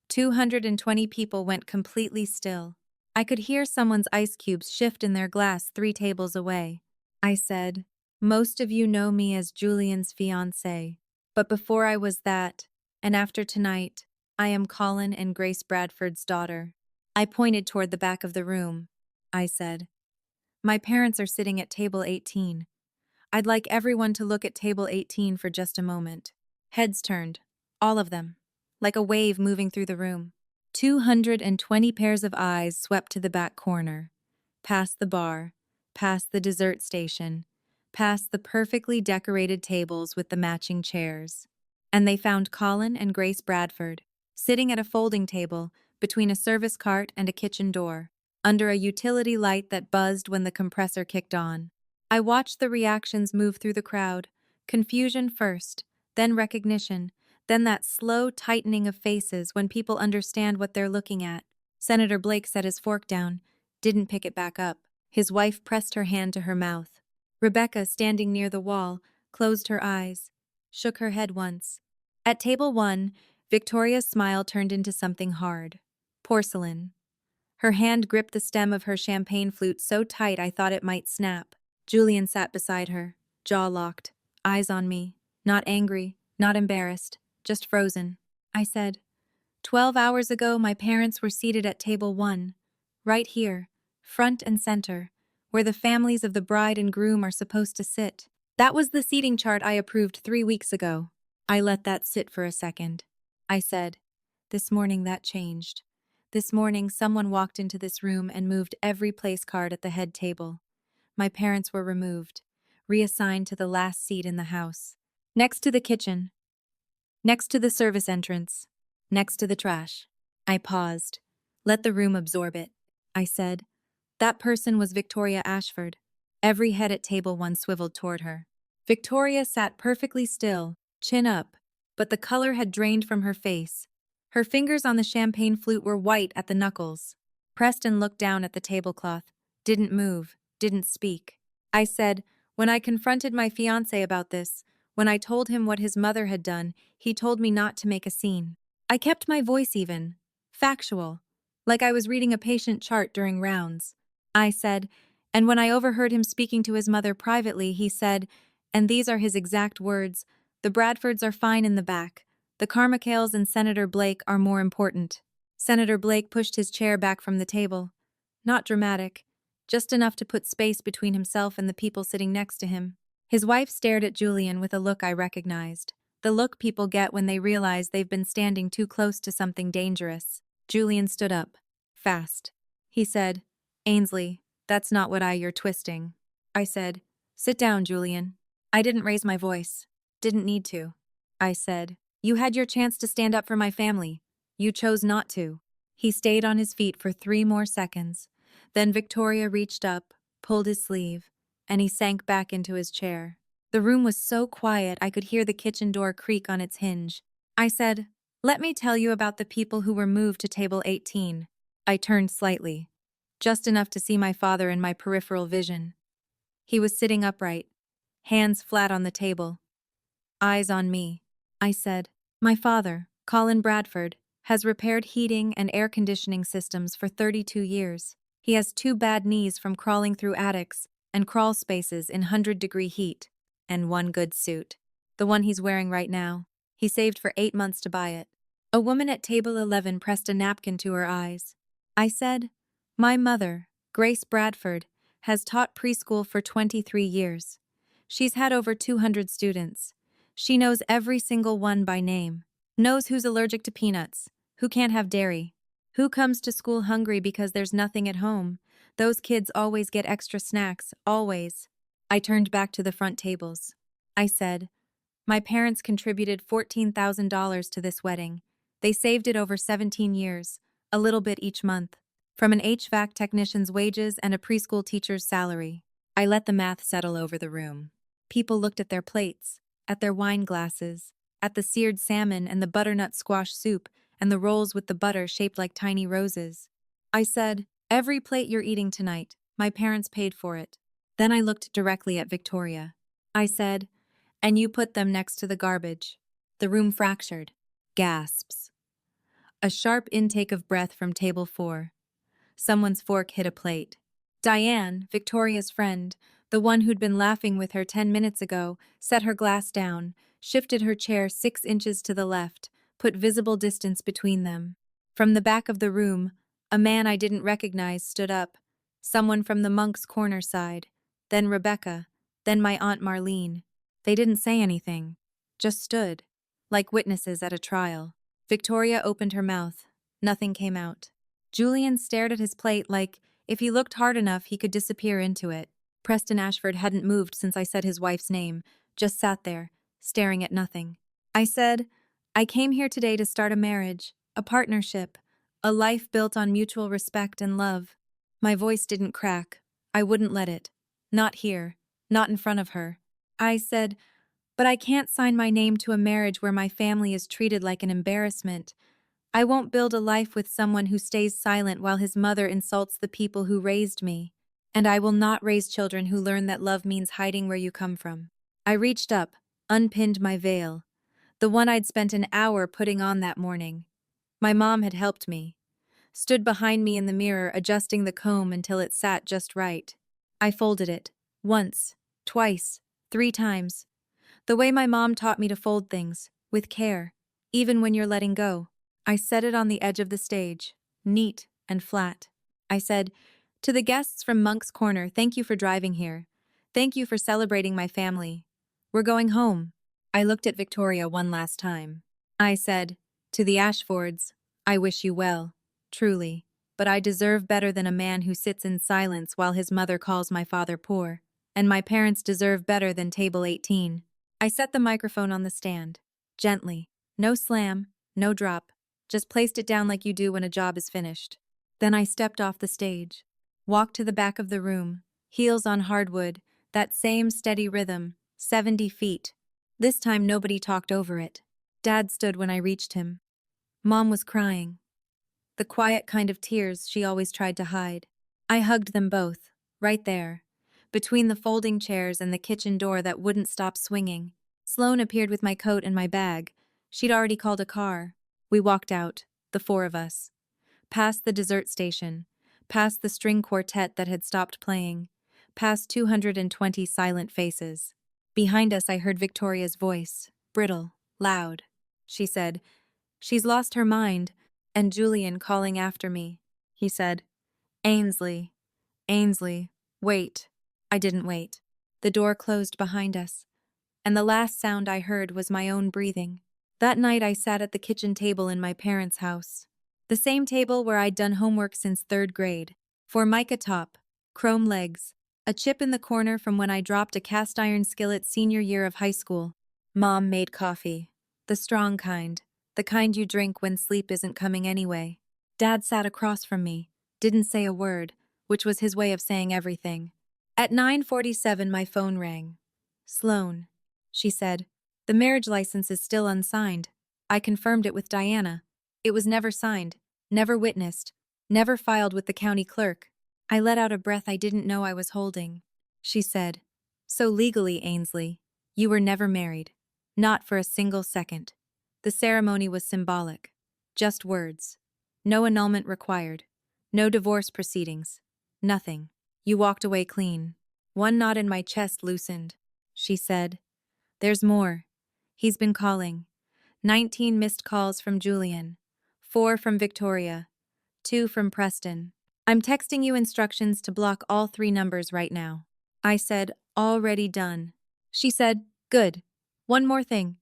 220 people went completely still. I could hear someone's ice cubes shift in their glass 3 tables away. I said, "Most of you know me as Julian's fiancée, but before I was that, and after tonight, I am Colin and Grace Bradford's daughter." I pointed toward the back of the room. I said, "My parents are sitting at table 18. I'd like everyone to look at table 18 for just a moment." Heads turned, all of them, like a wave moving through the room. 220 pairs of eyes swept to the back corner, past the bar, past the dessert station, past the perfectly decorated tables with the matching chairs. And they found Colin and Grace Bradford, sitting at a folding table between a service cart and a kitchen door, under a utility light that buzzed when the compressor kicked on. I watched the reactions move through the crowd, confusion first, then recognition, then that slow tightening of faces when people understand what they're looking at. Senator Blake set his fork down, didn't pick it back up. His wife pressed her hand to her mouth. Rebecca, standing near the wall, closed her eyes, shook her head once. At table 1, Victoria's smile turned into something hard. Porcelain. Her hand gripped the stem of her champagne flute so tight I thought it might snap. Julian sat beside her, jaw locked, eyes on me, not angry, not embarrassed, just frozen. I said, 12 hours ago my parents were seated at table 1, right here, front and center, where the families of the bride and groom are supposed to sit. That was the seating chart I approved 3 weeks ago. I let that sit for a second. I said, "This morning that changed. This morning someone walked into this room and moved every place card at the head table. My parents were removed, reassigned to the last seat in the house. Next to the kitchen. Next to the service entrance. Next to the trash." I paused. Let the room absorb it. I said, "That person was Victoria Ashford." Every head at table 1 swiveled toward her. Victoria sat perfectly still, chin up, but the color had drained from her face. Her fingers on the champagne flute were white at the knuckles. Preston looked down at the tablecloth, didn't move, didn't speak. I said, "When I confronted my fiancé about this, when I told him what his mother had done, he told me not to make a scene." I kept my voice even, factual, like I was reading a patient chart during rounds. I said, "And when I overheard him speaking to his mother privately, he said, and these are his exact words, 'The Bradfords are fine in the back. The Carmichaels and Senator Blake are more important.'" Senator Blake pushed his chair back from the table. Not dramatic, just enough to put space between himself and the people sitting next to him. His wife stared at Julian with a look I recognized. The look people get when they realize they've been standing too close to something dangerous. Julian stood up. Fast. He said, "Ainsley, that's not what you're twisting." I said, "Sit down, Julian." I didn't raise my voice. Didn't need to. I said. You had your chance to stand up for my family. You chose not to. He stayed on his feet for 3 more seconds. Then Victoria reached up, pulled his sleeve, and he sank back into his chair. The room was so quiet I could hear the kitchen door creak on its hinge. I said, "Let me tell you about the people who were moved to table 18. I turned slightly, just enough to see my father in my peripheral vision. He was sitting upright, hands flat on the table, eyes on me. I said, "My father, Colin Bradford, has repaired heating and air conditioning systems for 32 years. He has 2 bad knees from crawling through attics and crawl spaces in 100-degree heat, and one good suit. The one he's wearing right now. He saved for 8 months to buy it." A woman at table 11 pressed a napkin to her eyes. I said, "My mother, Grace Bradford, has taught preschool for 23 years. She's had over 200 students. She knows every single one by name. Knows who's allergic to peanuts, who can't have dairy, who comes to school hungry because there's nothing at home. Those kids always get extra snacks, always." I turned back to the front tables. I said, "My parents contributed $14,000 to this wedding. They saved it over 17 years, a little bit each month, from an HVAC technician's wages and a preschool teacher's salary." I let the math settle over the room. People looked at their plates, at their wine glasses, at the seared salmon and the butternut squash soup and the rolls with the butter shaped like tiny roses. I said, "Every plate you're eating tonight, my parents paid for it." Then I looked directly at Victoria. I said, "And you put them next to the garbage." The room fractured. Gasps. A sharp intake of breath from table 4. Someone's fork hit a plate. Diane, Victoria's friend, the one who'd been laughing with her 10 minutes ago, set her glass down, shifted her chair 6 inches to the left, put visible distance between them. From the back of the room, a man I didn't recognize stood up. Someone from the Monk's Corner side, then Rebecca, then my Aunt Marlene. They didn't say anything, just stood, like witnesses at a trial. Victoria opened her mouth. Nothing came out. Julian stared at his plate like, if he looked hard enough, he could disappear into it. Preston Ashford hadn't moved since I said his wife's name, just sat there, staring at nothing. I said, "I came here today to start a marriage, a partnership, a life built on mutual respect and love." My voice didn't crack. I wouldn't let it. Not here. Not in front of her. I said, "But I can't sign my name to a marriage where my family is treated like an embarrassment. I won't build a life with someone who stays silent while his mother insults the people who raised me. And I will not raise children who learn that love means hiding where you come from." I reached up, unpinned my veil, the one I'd spent an hour putting on that morning. My mom had helped me. Stood behind me in the mirror, adjusting the comb until it sat just right. I folded it. Once, twice, 3 times. The way my mom taught me to fold things, with care, even when you're letting go. I set it on the edge of the stage, neat and flat. I said, "To the guests from Monk's Corner, thank you for driving here. Thank you for celebrating my family. We're going home." I looked at Victoria one last time. I said, "To the Ashfords, I wish you well, truly, but I deserve better than a man who sits in silence while his mother calls my father poor, and my parents deserve better than table 18. I set the microphone on the stand, gently, no slam, no drop, just placed it down like you do when a job is finished. Then I stepped off the stage, walked to the back of the room, heels on hardwood, that same steady rhythm, 70 feet. This time nobody talked over it. Dad stood when I reached him. Mom was crying. The quiet kind of tears she always tried to hide. I hugged them both, right there, between the folding chairs and the kitchen door that wouldn't stop swinging. Sloane appeared with my coat and my bag. She'd already called a car. We walked out, the 4 of us. Past the dessert station, past the string quartet that had stopped playing, past 220 silent faces. Behind us I heard Victoria's voice, brittle, loud. She said, "She's lost her mind," and Julian calling after me. He said, "Ainsley, Ainsley, wait." I didn't wait. The door closed behind us, and the last sound I heard was my own breathing. That night I sat at the kitchen table in my parents' house. The same table where I'd done homework since 3rd grade. Formica top, chrome legs, a chip in the corner from when I dropped a cast iron skillet senior year of high school. Mom made coffee. The strong kind. The kind you drink when sleep isn't coming anyway. Dad sat across from me, didn't say a word, which was his way of saying everything. At 9:47 my phone rang. Sloan, she said. The marriage license is still unsigned. I confirmed it with Diana. It was never signed, never witnessed, never filed with the county clerk. I let out a breath I didn't know I was holding. She said, "So legally, Ainsley, you were never married. Not for a single second." The ceremony was symbolic. Just words. No annulment required. No divorce proceedings. Nothing. You walked away clean. One knot in my chest loosened. She said, "There's more. He's been calling. 19 missed calls from Julian. 4 from Victoria. 2 from Preston. I'm texting you instructions to block all 3 numbers right now." I said, "Already done." She said, "Good. One more thing.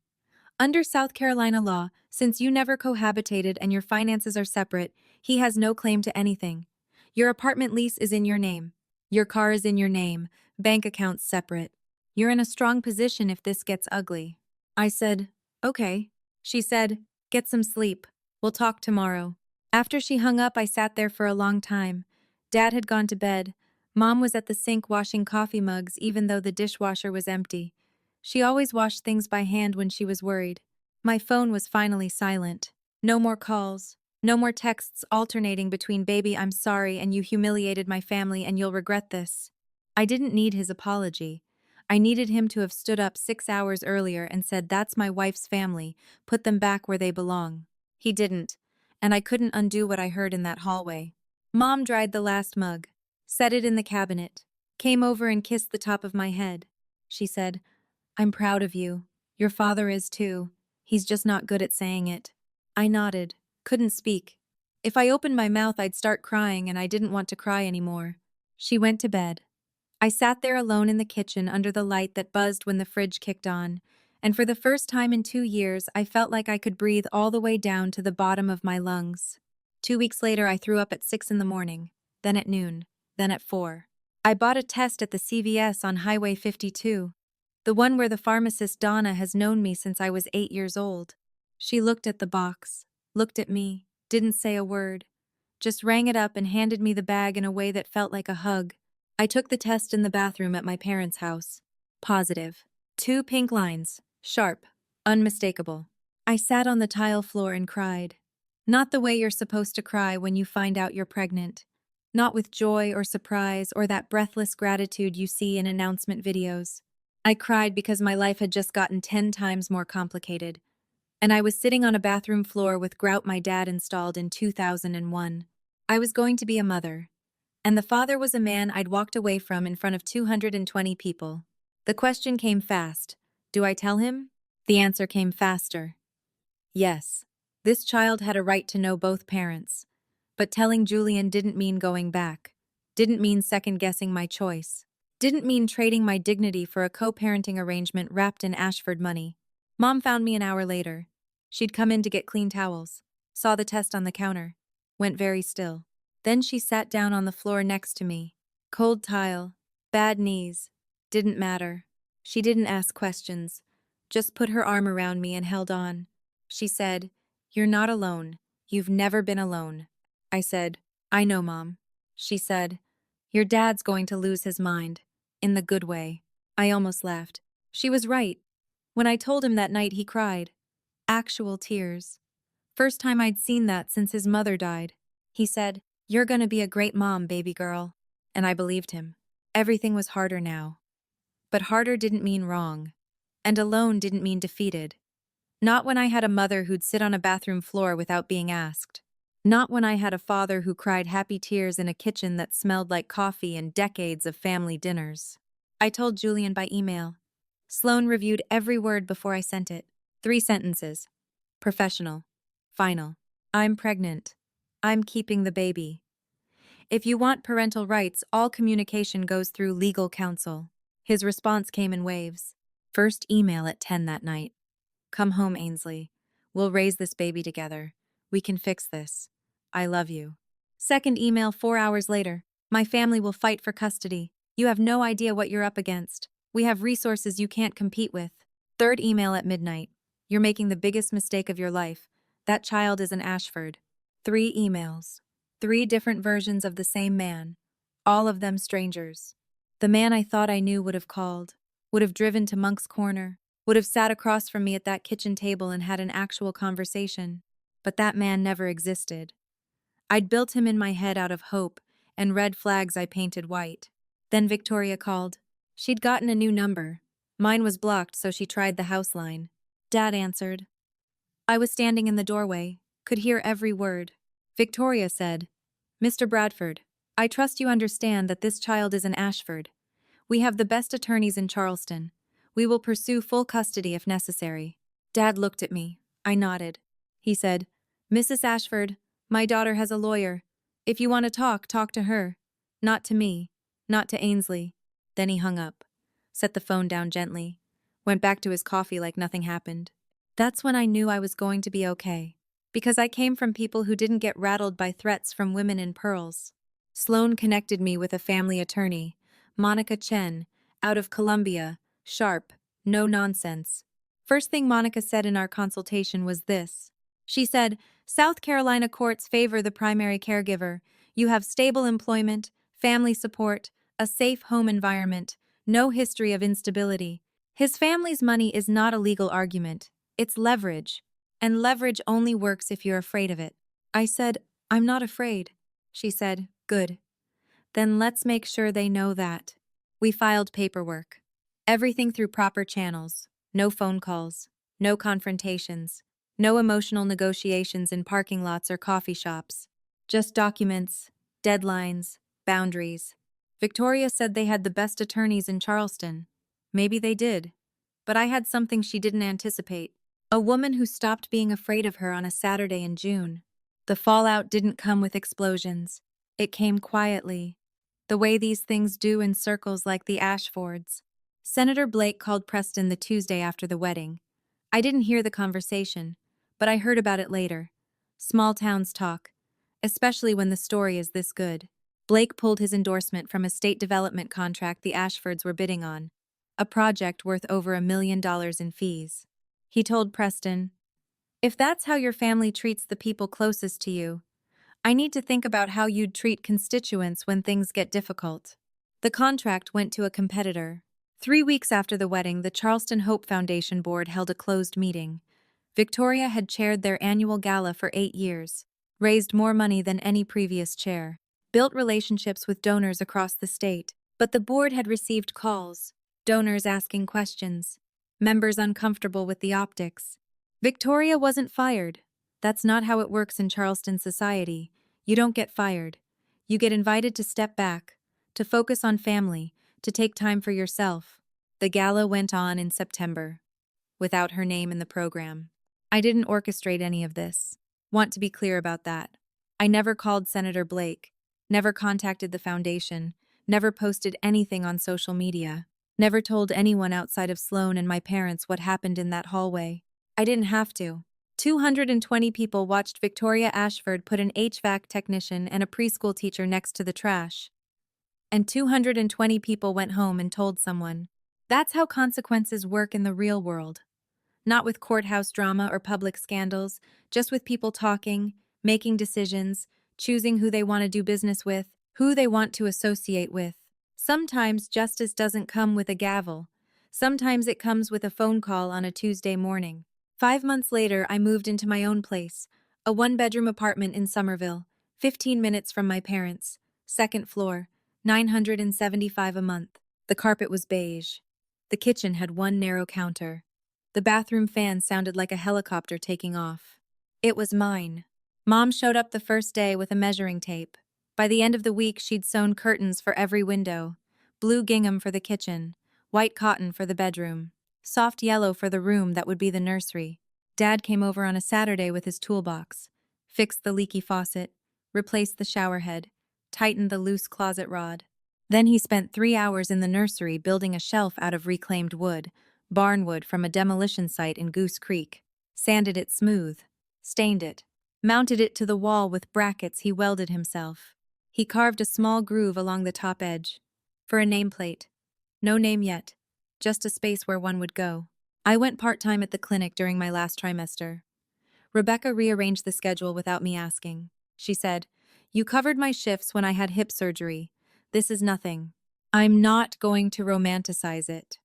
Under South Carolina law, since you never cohabitated and your finances are separate, he has no claim to anything. Your apartment lease is in your name. Your car is in your name, bank accounts separate. You're in a strong position if this gets ugly." I said, "Okay." She said, "Get some sleep. We'll talk tomorrow." After she hung up, I sat there for a long time. Dad had gone to bed. Mom was at the sink washing coffee mugs even though the dishwasher was empty. She always washed things by hand when she was worried. My phone was finally silent. No more calls. No more texts alternating between "baby, I'm sorry, and you humiliated my family and you'll regret this." I didn't need his apology. I needed him to have stood up 6 hours earlier and said, "That's my wife's family. Put them back where they belong." He didn't, and I couldn't undo what I heard in that hallway. Mom dried the last mug, set it in the cabinet, came over and kissed the top of my head. She said, "I'm proud of you. Your father is too. He's just not good at saying it." I nodded, couldn't speak. If I opened my mouth, I'd start crying, and I didn't want to cry anymore. She went to bed. I sat there alone in the kitchen under the light that buzzed when the fridge kicked on, and for the first time in 2 years, I felt like I could breathe all the way down to the bottom of my lungs. 2 weeks later, I threw up at 6 in the morning, then at noon, then at 4. I bought a test at the CVS on Highway 52. The one where the pharmacist Donna has known me since I was 8 years old. She looked at the box, looked at me, didn't say a word, just rang it up and handed me the bag in a way that felt like a hug. I took the test in the bathroom at my parents' house. Positive. 2 pink lines, sharp, unmistakable. I sat on the tile floor and cried. Not the way you're supposed to cry when you find out you're pregnant. Not with joy or surprise or that breathless gratitude you see in announcement videos. I cried because my life had just gotten 10 times more complicated, and I was sitting on a bathroom floor with grout my dad installed in 2001. I was going to be a mother, and the father was a man I'd walked away from in front of 220 people. The question came fast. Do I tell him? The answer came faster. Yes. This child had a right to know both parents. But telling Julian didn't mean going back. Didn't mean second-guessing my choice. Didn't mean trading my dignity for a co-parenting arrangement wrapped in Ashford money. Mom found me an hour later. She'd come in to get clean towels. Saw the test on the counter. Went very still. Then she sat down on the floor next to me. Cold tile. Bad knees. Didn't matter. She didn't ask questions. Just put her arm around me and held on. She said, "You're not alone. You've never been alone." I said, "I know, Mom." She said, "Your dad's going to lose his mind. In the good way." I almost laughed. She was right. When I told him that night, he cried. Actual tears. First time I'd seen that since his mother died. He said, "You're gonna be a great mom, baby girl." And I believed him. Everything was harder now. But harder didn't mean wrong. And alone didn't mean defeated. Not when I had a mother who'd sit on a bathroom floor without being asked. Not when I had a father who cried happy tears in a kitchen that smelled like coffee and decades of family dinners. I told Julian by email. Sloan reviewed every word before I sent it. 3 sentences. Professional. Final. I'm pregnant. I'm keeping the baby. If you want parental rights, all communication goes through legal counsel. His response came in waves. First email at 10 that night. "Come home, Ainsley. We'll raise this baby together. We can fix this. I love you." Second email 4 hours later. "My family will fight for custody. You have no idea what you're up against. We have resources you can't compete with." Third email at midnight. You're making the biggest mistake of your life. That child is an Ashford. 3 emails. 3 different versions of the same man. All of them strangers. The man I thought I knew would have called, would have driven to Monk's Corner, would have sat across from me at that kitchen table and had an actual conversation. But that man never existed. I'd built him in my head out of hope and red flags I painted white. Then Victoria called. She'd gotten a new number. Mine was blocked, so she tried the house line. Dad answered. I was standing in the doorway, could hear every word. Victoria said, Mr. Bradford, I trust you understand that this child is an Ashford. We have the best attorneys in Charleston. We will pursue full custody if necessary. Dad looked at me. I nodded. He said, Mrs. Ashford, my daughter has a lawyer. If you want to talk, talk to her. Not to me. Not to Ainsley. Then he hung up, set the phone down gently, went back to his coffee like nothing happened. That's when I knew I was going to be okay. Because I came from people who didn't get rattled by threats from women in pearls. Sloan connected me with a family attorney, Monica Chen, out of Columbia, sharp, no nonsense. First thing Monica said in our consultation was this. She said, South Carolina courts favor the primary caregiver. You have stable employment, family support, a safe home environment, no history of instability. His family's money is not a legal argument. It's leverage. And leverage only works if you're afraid of it. I said, I'm not afraid. She said, good. Then let's make sure they know that. We filed paperwork. Everything through proper channels. No phone calls. No confrontations. No emotional negotiations in parking lots or coffee shops. Just documents, deadlines, boundaries. Victoria said they had the best attorneys in Charleston. Maybe they did. But I had something she didn't anticipate. A woman who stopped being afraid of her on a Saturday in June. The fallout didn't come with explosions. It came quietly, the way these things do in circles like the Ashfords. Senator Blake called Preston the Tuesday after the wedding. I didn't hear the conversation, but I heard about it later. Small towns talk, especially when the story is this good. Blake pulled his endorsement from a state development contract the Ashfords were bidding on, a project worth over $1 million in fees. He told Preston, if that's how your family treats the people closest to you, I need to think about how you'd treat constituents when things get difficult. The contract went to a competitor. 3 weeks after the wedding, the Charleston Hope Foundation board held a closed meeting. Victoria had chaired their annual gala for 8 years, raised more money than any previous chair, built relationships with donors across the state. But the board had received calls, donors asking questions, members uncomfortable with the optics. Victoria wasn't fired. That's not how it works in Charleston society. You don't get fired. You get invited to step back, to focus on family, to take time for yourself. The gala went on in September, without her name in the program. I didn't orchestrate any of this. Want to be clear about that. I never called Senator Blake, never contacted the foundation, never posted anything on social media, never told anyone outside of Sloan and my parents what happened in that hallway. I didn't have to. 220 people watched Victoria Ashford put an HVAC technician and a preschool teacher next to the trash. And 220 people went home and told someone. That's how consequences work in the real world. Not with courthouse drama or public scandals, just with people talking, making decisions, choosing who they want to do business with, who they want to associate with. Sometimes justice doesn't come with a gavel. Sometimes it comes with a phone call on a Tuesday morning. 5 months later, I moved into my own place, a 1-bedroom apartment in Somerville, 15 minutes from my parents, 2nd floor, $975 a month. The carpet was beige. The kitchen had one narrow counter. The bathroom fan sounded like a helicopter taking off. It was mine. Mom showed up the first day with a measuring tape. By the end of the week, she'd sewn curtains for every window, blue gingham for the kitchen, white cotton for the bedroom, soft yellow for the room that would be the nursery. Dad came over on a Saturday with his toolbox, fixed the leaky faucet, replaced the shower head, tightened the loose closet rod. Then he spent 3 hours in the nursery building a shelf out of reclaimed wood, barnwood from a demolition site in Goose Creek, sanded it smooth, stained it, mounted it to the wall with brackets he welded himself. He carved a small groove along the top edge. For a nameplate. No name yet. Just a space where one would go. I went part-time at the clinic during my last trimester. Rebecca rearranged the schedule without me asking. She said, "You covered my shifts when I had hip surgery. This is nothing." I'm not going to romanticize it.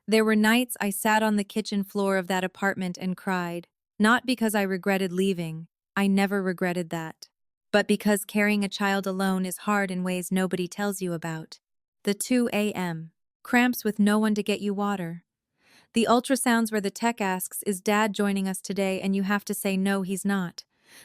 There were nights I sat on the kitchen floor of that apartment and cried, not because I regretted leaving, I never regretted that, but because carrying a child alone is hard in ways nobody tells you about. The 2 a.m. cramps with no one to get you water. The ultrasounds where the tech asks, "Is Dad joining us today?" and you have to say, "No, he's not."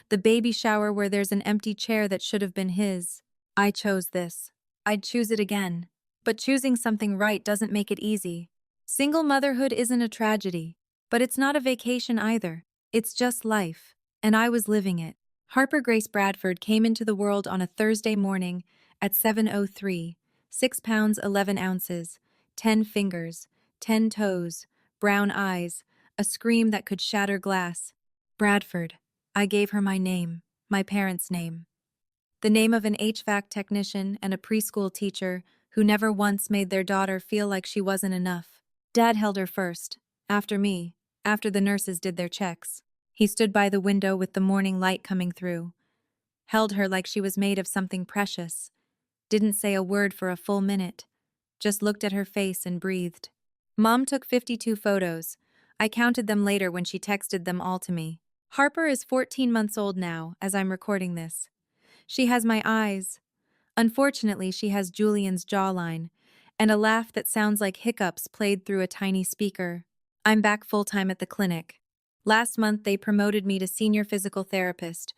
The baby shower where there's an empty chair that should have been his. I chose this. I'd choose it again. But choosing something right doesn't make it easy. Single motherhood isn't a tragedy, but it's not a vacation either. It's just life. And I was living it. Harper Grace Bradford came into the world on a Thursday morning at 7:03, 6 pounds 11 ounces, 10 fingers, 10 toes, brown eyes, a scream that could shatter glass. Bradford. I gave her my name, my parents' name. The name of an HVAC technician and a preschool teacher who never once made their daughter feel like she wasn't enough. Dad held her first, after me, after the nurses did their checks. He stood by the window with the morning light coming through, held her like she was made of something precious, didn't say a word for a full minute, just looked at her face and breathed. Mom took 52 photos. I counted them later when she texted them all to me. Harper is 14 months old now, as I'm recording this. She has my eyes. Unfortunately, she has Julian's jawline, and a laugh that sounds like hiccups played through a tiny speaker. I'm back full-time at the clinic. Last month, they promoted me to senior physical therapist.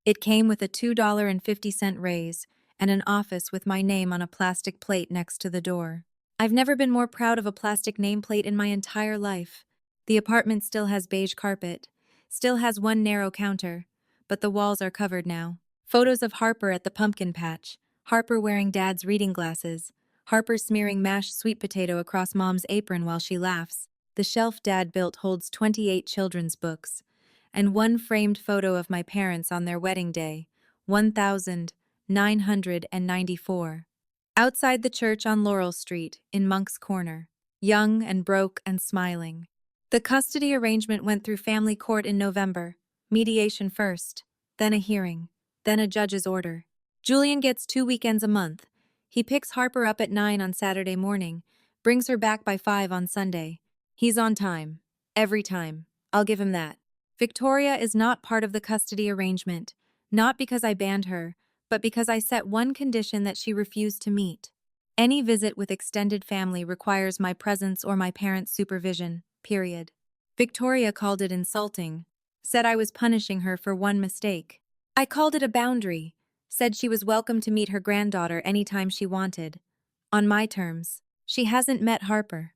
It came with a $2.50 raise and an office with my name on a plastic plate next to the door. I've never been more proud of a plastic nameplate in my entire life. The apartment still has beige carpet, still has one narrow counter, but the walls are covered now. Photos of Harper at the pumpkin patch, Harper wearing Dad's reading glasses, Harper smearing mashed sweet potato across Mom's apron while she laughs. The shelf Dad built holds 28 children's books, and one framed photo of my parents on their wedding day, 1994. Outside the church on Laurel Street, in Monk's Corner, young and broke and smiling. The custody arrangement went through family court in November, mediation first, then a hearing, then a judge's order. Julian gets 2 weekends a month. He picks Harper up at 9 on Saturday morning, brings her back by 5 on Sunday. He's on time. Every time. I'll give him that. Victoria is not part of the custody arrangement, not because I banned her, but because I set one condition that she refused to meet. Any visit with extended family requires my presence or my parents' supervision, period. Victoria called it insulting, said I was punishing her for one mistake. I called it a boundary, said she was welcome to meet her granddaughter anytime she wanted. On my terms. She hasn't met Harper.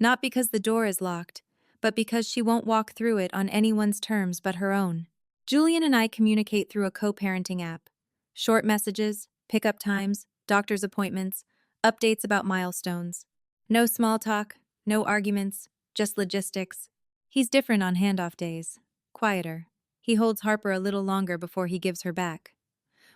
Not because the door is locked, but because she won't walk through it on anyone's terms but her own. Julian and I communicate through a co-parenting app. Short messages, pickup times, doctor's appointments, updates about milestones. No small talk, no arguments, just logistics. He's different on handoff days. Quieter. He holds Harper a little longer before he gives her back.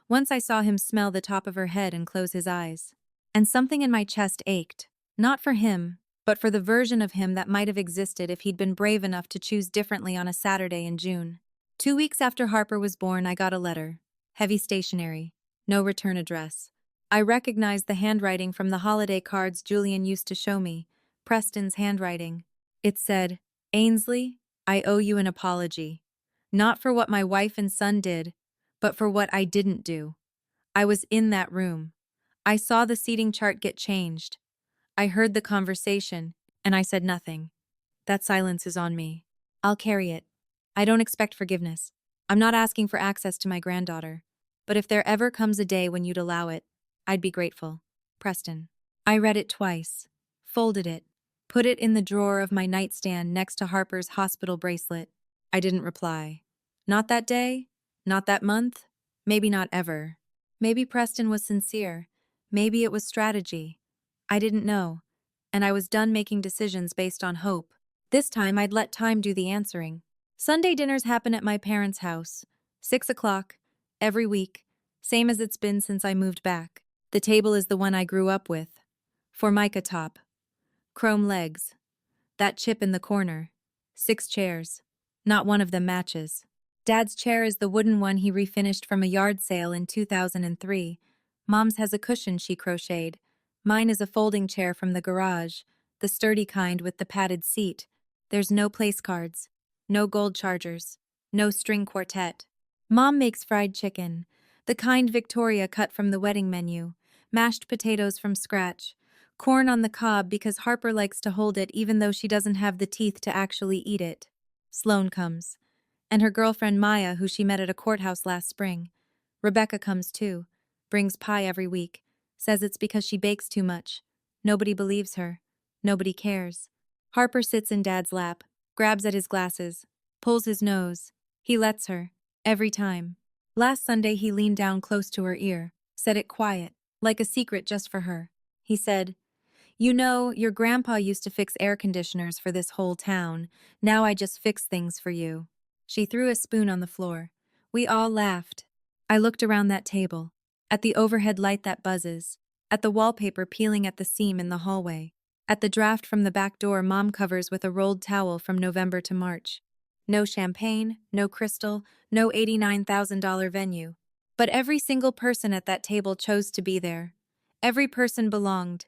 Once I saw him smell the top of her head and close his eyes. And something in my chest ached. Not for him, but for the version of him that might have existed if he'd been brave enough to choose differently on a Saturday in June. 2 weeks after Harper was born, I got a letter. Heavy stationery. No return address. I recognized the handwriting from the holiday cards Julian used to show me. Preston's handwriting. It said, "Ainsley, I owe you an apology. Not for what my wife and son did, but for what I didn't do. I was in that room. I saw the seating chart get changed. I heard the conversation, and I said nothing. That silence is on me. I'll carry it. I don't expect forgiveness. I'm not asking for access to my granddaughter. But if there ever comes a day when you'd allow it, I'd be grateful. Preston." I read it twice, folded it, put it in the drawer of my nightstand next to Harper's hospital bracelet. I didn't reply. Not that day, not that month, maybe not ever. Maybe Preston was sincere. Maybe it was strategy. I didn't know, and I was done making decisions based on hope. This time I'd let time do the answering. Sunday dinners happen at my parents' house. 6 o'clock, every week, same as it's been since I moved back. The table is the one I grew up with. Formica top. Chrome legs. That chip in the corner. 6 chairs. Not one of them matches. Dad's chair is the wooden one he refinished from a yard sale in 2003. Mom's has a cushion she crocheted. Mine is a folding chair from the garage, the sturdy kind with the padded seat. There's no place cards, no gold chargers, no string quartet. Mom makes fried chicken, the kind Victoria cut from the wedding menu, mashed potatoes from scratch, corn on the cob because Harper likes to hold it even though she doesn't have the teeth to actually eat it. Sloane comes. And her girlfriend Maya, who she met at a courthouse last spring. Rebecca comes too, brings pie every week, says it's because she bakes too much. Nobody believes her. Nobody cares. Harper sits in Dad's lap, grabs at his glasses, pulls his nose. He lets her. Every time. Last Sunday he leaned down close to her ear, said it quiet, like a secret just for her. He said, "You know, your grandpa used to fix air conditioners for this whole town. Now I just fix things for you." She threw a spoon on the floor. We all laughed. I looked around that table, at the overhead light that buzzes, at the wallpaper peeling at the seam in the hallway, at the draft from the back door Mom covers with a rolled towel from November to March. No champagne, no crystal, no $89,000 venue. But every single person at that table chose to be there. Every person belonged.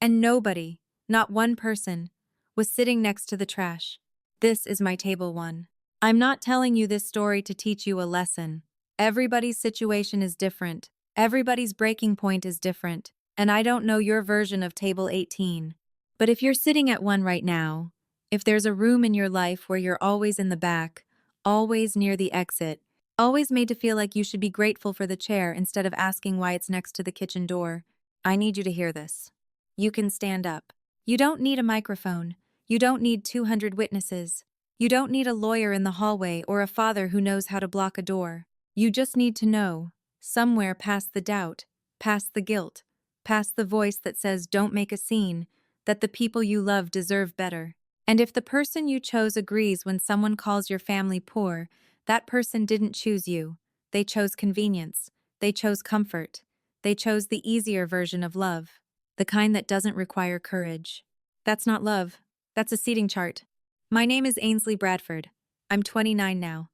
And nobody, not one person, was sitting next to the trash. This is my table one. I'm not telling you this story to teach you a lesson. Everybody's situation is different. Everybody's breaking point is different. And I don't know your version of table 18. But if you're sitting at one right now, if there's a room in your life where you're always in the back, always near the exit, always made to feel like you should be grateful for the chair instead of asking why it's next to the kitchen door, I need you to hear this. You can stand up. You don't need a microphone. You don't need 200 witnesses. You don't need a lawyer in the hallway or a father who knows how to block a door. You just need to know, somewhere past the doubt, past the guilt, past the voice that says don't make a scene, that the people you love deserve better. And if the person you chose agrees when someone calls your family poor, that person didn't choose you. They chose convenience. They chose comfort. They chose the easier version of love. The kind that doesn't require courage. That's not love. That's a seating chart. My name is Ainsley Bradford. I'm 29 now.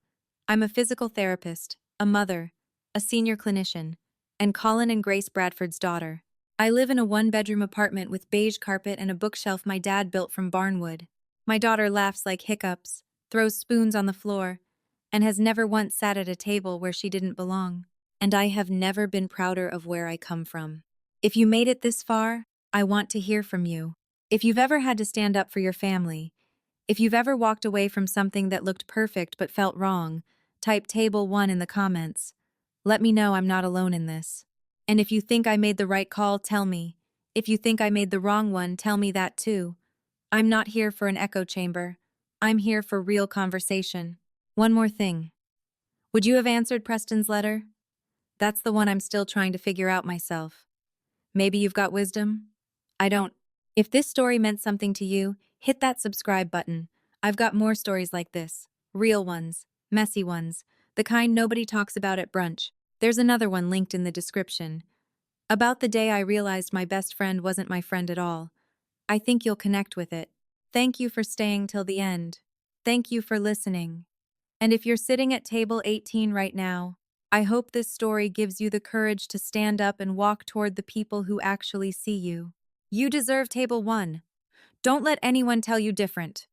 I'm a physical therapist, a mother, a senior clinician, and Colin and Grace Bradford's daughter. I live in a one-bedroom apartment with beige carpet and a bookshelf my dad built from barnwood. My daughter laughs like hiccups, throws spoons on the floor, and has never once sat at a table where she didn't belong. And I have never been prouder of where I come from. If you made it this far, I want to hear from you. If you've ever had to stand up for your family, if you've ever walked away from something that looked perfect but felt wrong, type table 1 in the comments. Let me know I'm not alone in this. And if you think I made the right call, tell me. If you think I made the wrong one, tell me that too. I'm not here for an echo chamber. I'm here for real conversation. One more thing. Would you have answered Preston's letter? That's the one I'm still trying to figure out myself. Maybe you've got wisdom? I don't. If this story meant something to you, hit that subscribe button. I've got more stories like this. Real ones. Messy ones. The kind nobody talks about at brunch. There's another one linked in the description. About the day I realized my best friend wasn't my friend at all. I think you'll connect with it. Thank you for staying till the end. Thank you for listening. And if you're sitting at table 18 right now, I hope this story gives you the courage to stand up and walk toward the people who actually see you. You deserve table 1. Don't let anyone tell you different.